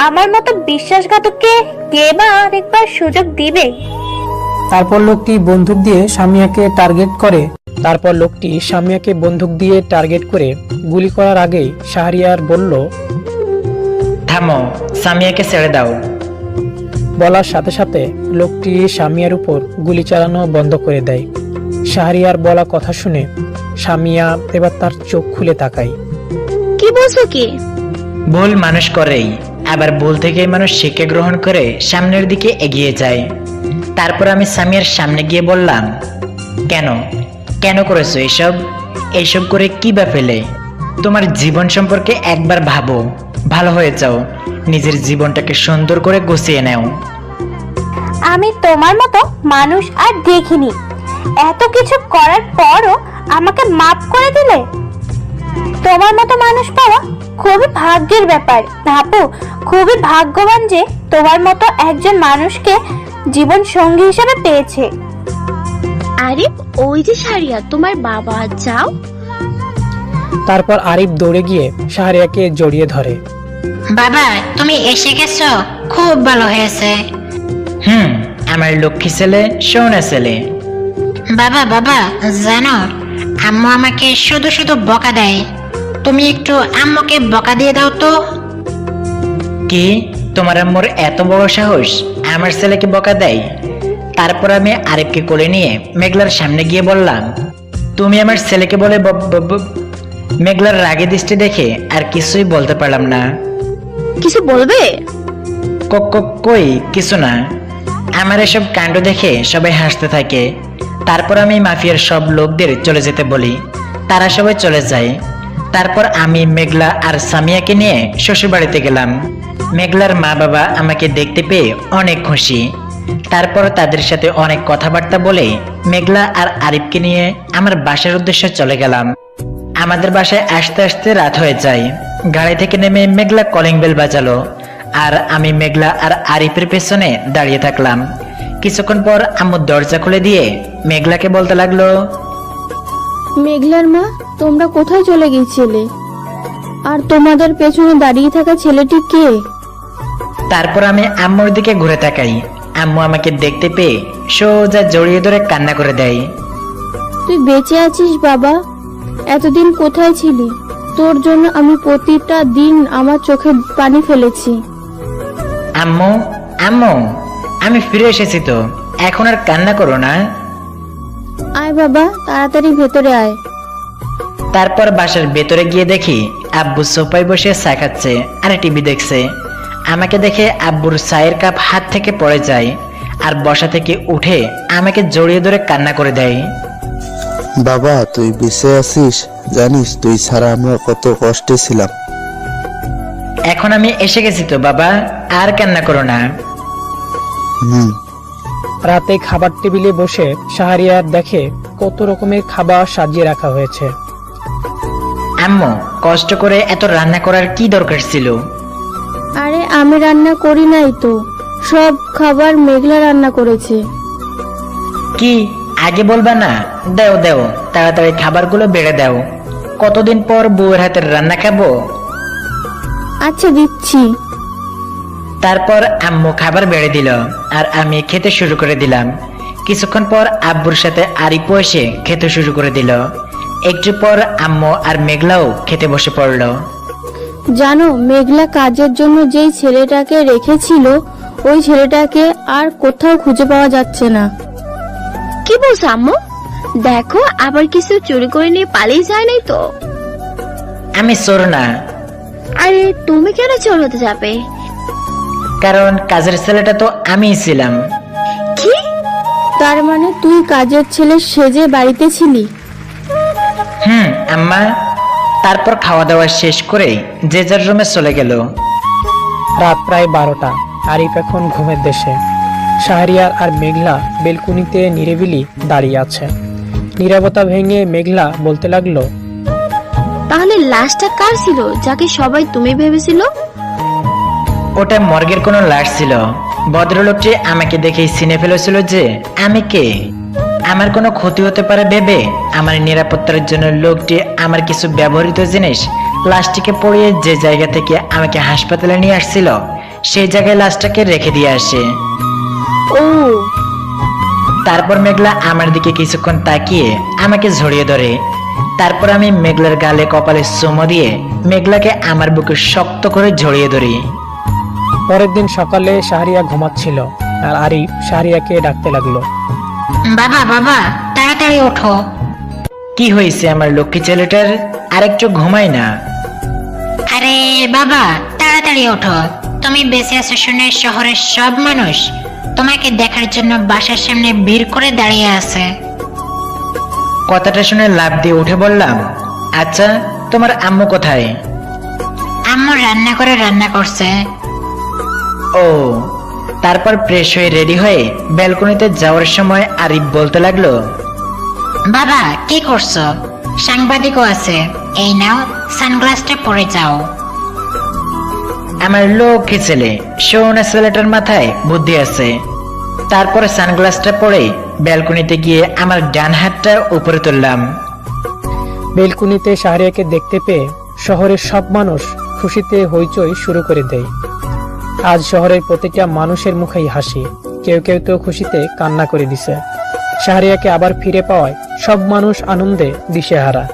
আমার মতো বিশ্বাসঘাতককে কে বা আরেকবার সুযোগ দিবে? তারপর লোকটি বন্দুক দিয়ে সামিয়াকে টার্গেট করে। তারপর লোকটি সামিয়াকে বন্দুক দিয়ে টার্গেট করে গুলি করার আগেই শাহরিয়ার বলল, থামো, সামিয়াকে ছেড়ে দাও। বলার সাথে সাথে লোকটি সামিয়ার উপর গুলি চালানো বন্ধ করে দেয়। শাহরিয়ার বলা কথা শুনে সামিয়া এবার তার চোখ খুলে তাকায়। কি বলছো কি? ভুল মানুষ করেই, আবার ভুল থেকে মানুষ শিক্ষা গ্রহণ করে সামনের দিকে এগিয়ে যায়। তারপর আমি সামিয়ার সামনে গিয়ে বললাম, কেন কেন করেছো এইসব? এইসব করে কি বা পেলে? তোমার জীবন সম্পর্কে একবার ভাবো, ভালো হয়ে যাও, নিজের জীবনটাকে সুন্দর করে গুছিয়ে নাও। আমি তোমার মতো মানুষ আর দেখিনি, এত কিছু করার পরও আমাকে মাফ করে দিলে। তোমার মতো মানুষ পাওয়া খুবই ভাগ্যের ব্যাপার আপু, খুবই ভাগ্যবান যে তোমার মতো একজন মানুষকে জীবন সঙ্গী হিসেবে পেয়েছে। আরে ওই যে শাহরিয়া, তোমার বাবা, যাও। তারপর আরিফ দৌড়ে গিয়ে শাহরিয়াকে জড়িয়ে ধরে। বাবা তুমি এসে গেছো, খুব ভালো হয়েছে। আমার লক্ষ্মী ছেলে, সোনা ছেলে। বাবা বাবা জানো, আম্মু আমাকে শুধু শুধু বকা দেয়, তুমি একটু আম্মুকে বকা দিয়ে দাও তো। কি, তোমার আম্মুর এত বড় সাহস আমার ছেলেকে বকা দেয়? তারপর আমি আরিফকে কোলে নিয়ে মেঘলার সামনে গিয়ে বললাম, তুমি আমার ছেলেকে বলে মেঘলার রাগে দৃষ্টি দেখে আর কিছুই বলতে পারলাম না। কিছু বলবে? কই কিছু না। আমার এসব কাণ্ড দেখে সবাই হাসতে থাকে। তারপর আমি মাফিয়ার সব লোকদের চলে যেতে বলি, তারা সবাই চলে যায়। তারপর আমি মেঘলা আর সামিয়াকে নিয়ে শ্বশুর বাড়িতে গেলাম। মেঘলার মা বাবা আমাকে দেখতে পেয়ে অনেক খুশি। তারপর তাদের সাথে অনেক কথাবার্তা বলে মেঘলা আর আরিফকে নিয়ে আমার বাসার উদ্দেশ্যে চলে গেলাম। আমাদের বাসায় আসতে আসতে রাত হয়ে যায়। গাড়ি থেকে নেমে মেঘলা কলিং বেল বাজালো, আর আমি মেঘলা আর আরিফের পেছনে দাঁড়িয়ে থাকলাম। কিছুক্ষণ পর আম্মু দরজা খুলে দিয়ে মেঘলাকে বলতে লাগলো, মেঘলার মা, তোমরা কোথায় চলে গিয়েছিলে? আর তোমাদের পেছনে দাঁড়িয়ে থাকা ছেলেটি কে? তারপর আমি আম্মুর দিকে ঘুরে তাকাই। আম্মু আমাকে দেখতে পেয়ে সোজা জড়িয়ে ধরে কান্না করে দেয়। তুই বেঁচে আছিস বাবা? এতদিন কোথায় ছিলি? তোর জন্য আমি প্রতিটা দিন আমার চোখে পানি ফেলেছি। আম্মু আম্মু আমি ফিরে এসেছি তো, এখন আর কান্না করো না। আয় বাবা, তাড়াতাড়ি ভেতরে আয়। তারপর বাসার ভেতরে গিয়ে দেখি আব্বু সোফায় বসে চা খাচ্ছে আর টিভি দেখছে। আমাকে দেখে আব্বুর চায়ের কাপ হাত থেকে পড়ে যায়, আর বসা থেকে উঠে আমাকে জড়িয়ে ধরে কান্না করে দেয়। বাবা তুই বেঁচে আছিস? জানিস তুই ছাড়া আমরা কত কষ্টে ছিলাম। এখন আমি এসে গেছি তো বাবা, আর কান্না করো না। রাতে খাবার টেবিলে বসে শাহরিয়ার দেখে কত রকমের খাবার সাজিয়ে রাখা হয়েছে। আম্মু কষ্ট করে এত রান্না করার কি দরকার ছিল? আরে আমি রান্না করি নাই তো, সব খাবার মেঘলা রান্না করেছে। কি আগে বলবা না? দাও দাও, তাড়াতাড়ি খাবারগুলো বেড়ে দাও। কতদিন পর বউয়ের হাতের রান্না খাবো। আচ্ছা দিচ্ছি। তারপর আম্মু খাবার বেড়ে দিল, আর আমি খেতে শুরু করে দিলাম। কিছুক্ষণ পর আব্বুর সাথে আরিফও এসে খেতে শুরু করে দিল। একটু পর আম্মু আর মেঘলাও খেতে বসে পড়লো। জানো, মেঘলা কাজের জন্য যেই ছেলেটাকে রেখেছিল, ওই ছেলেটাকে আর কোথাও খুঁজে পাওয়া যাচ্ছে না। কি বলছো আম্মু? দেখো আবার কিছু চুরি করে নিয়ে পালিয়ে যায় নাই তো? আমি চোর না। আরে তুমি কেন চোর হতে যাবে? কারণ কাজের ছেলেটা তো আমিই ছিলাম। কি? তার মানে তুই কাজের ছেলে সেজে বাড়িতে ছিলি? আম্মা। তারপর খাওয়া দাওয়া শেষ করে যে যার রুমে চলে গেল। রাত প্রায় 12টা। আরিফ এখন ঘুমের দেশে। শাহরিয়ার আর মেঘলা বেলকুনিতে নিরিবিলি দাঁড়িয়ে আছে। নীরবতা ভেঙে মেঘলা বলতে লাগলো, তাহলে লাশটা কার ছিল যাকে সবাই তুমি ভেবেছিল? ওটা মর্গের কোনো লাশ ছিল। ভদ্রলোকটি আমাকে দেখেই চিনে ফেলেছিল যে আমি কে। আমার কোনো ক্ষতি হতে পারে ভেবে আমার নিরাপত্তার জন্য লোকটি আমার কিছু ব্যবহৃত জিনিস লাশটিকে পড়িয়ে যে জায়গা থেকে আমাকে হাসপাতালে নিয়ে আসছিল, সেই জায়গায় লাশটাকে রেখে দিয়ে আসে। ও। তারপর মেঘলা আমার দিকে কিছুক্ষণ তাকিয়ে আমাকে জড়িয়ে ধরে। তারপর আমি মেঘলার গালে কপালে চুমো দিয়ে মেঘলাকে আমার বুকে শক্ত করে জড়িয়ে ধরি। পরের দিন সকালে শাহরিয়া ঘুমাচ্ছিল আর আরিফ শাহরিয়াকে ডাকতে লাগলো। বাবা বাবা তাড়াতাড়ি ওঠো। কি হয়েছে আমার লক্ষ্মী ছেলেটার? আরেকটু ঘুমাই না। আরে বাবা তাড়াতাড়ি ওঠো, তুমি বেঁচে আছো শুনে শহরের সব মানুষ তোমাকে দেখার জন্য বাসার সামনে ভিড় করে দাঁড়িয়ে আছে। কথাটা শুনে লাফ দিয়ে উঠে বললাম, আচ্ছা তোমার আম্মু কোথায়? আম্মু রান্না করে রান্না করছে। ও, তারপর ফ্রেশ হয়ে রেডি হয়ে ব্যালকনিতে যাওয়ার সময় আরিফ বলতে লাগলো, বাবা কি করছো? সাংবাদিকও আছে, এই নাও সানগ্লাসটা পরে যাও। আমার লক্ষ্মী ছেলে, সোনা ছেলেটার মাথায় বুদ্ধি আছে। তারপর সানগ্লাসটা পরে ব্যালকনিতে গিয়ে আমার ডান হাতটা উপরে তুললাম। বেলকুনিতে শাহরিয়াকে দেখতে পেয়ে শহরের সব মানুষ খুশিতে হইচই শুরু করে দেয়। আজ শহরের প্রতিটা মানুষের মুখেই হাসি, কেউ কেউ তো খুশিতে কান্না করে দিছে। শাহরিয়াকে আবার ফিরে পাওয়ায় সব মানুষ আনন্দে দিশেহারা।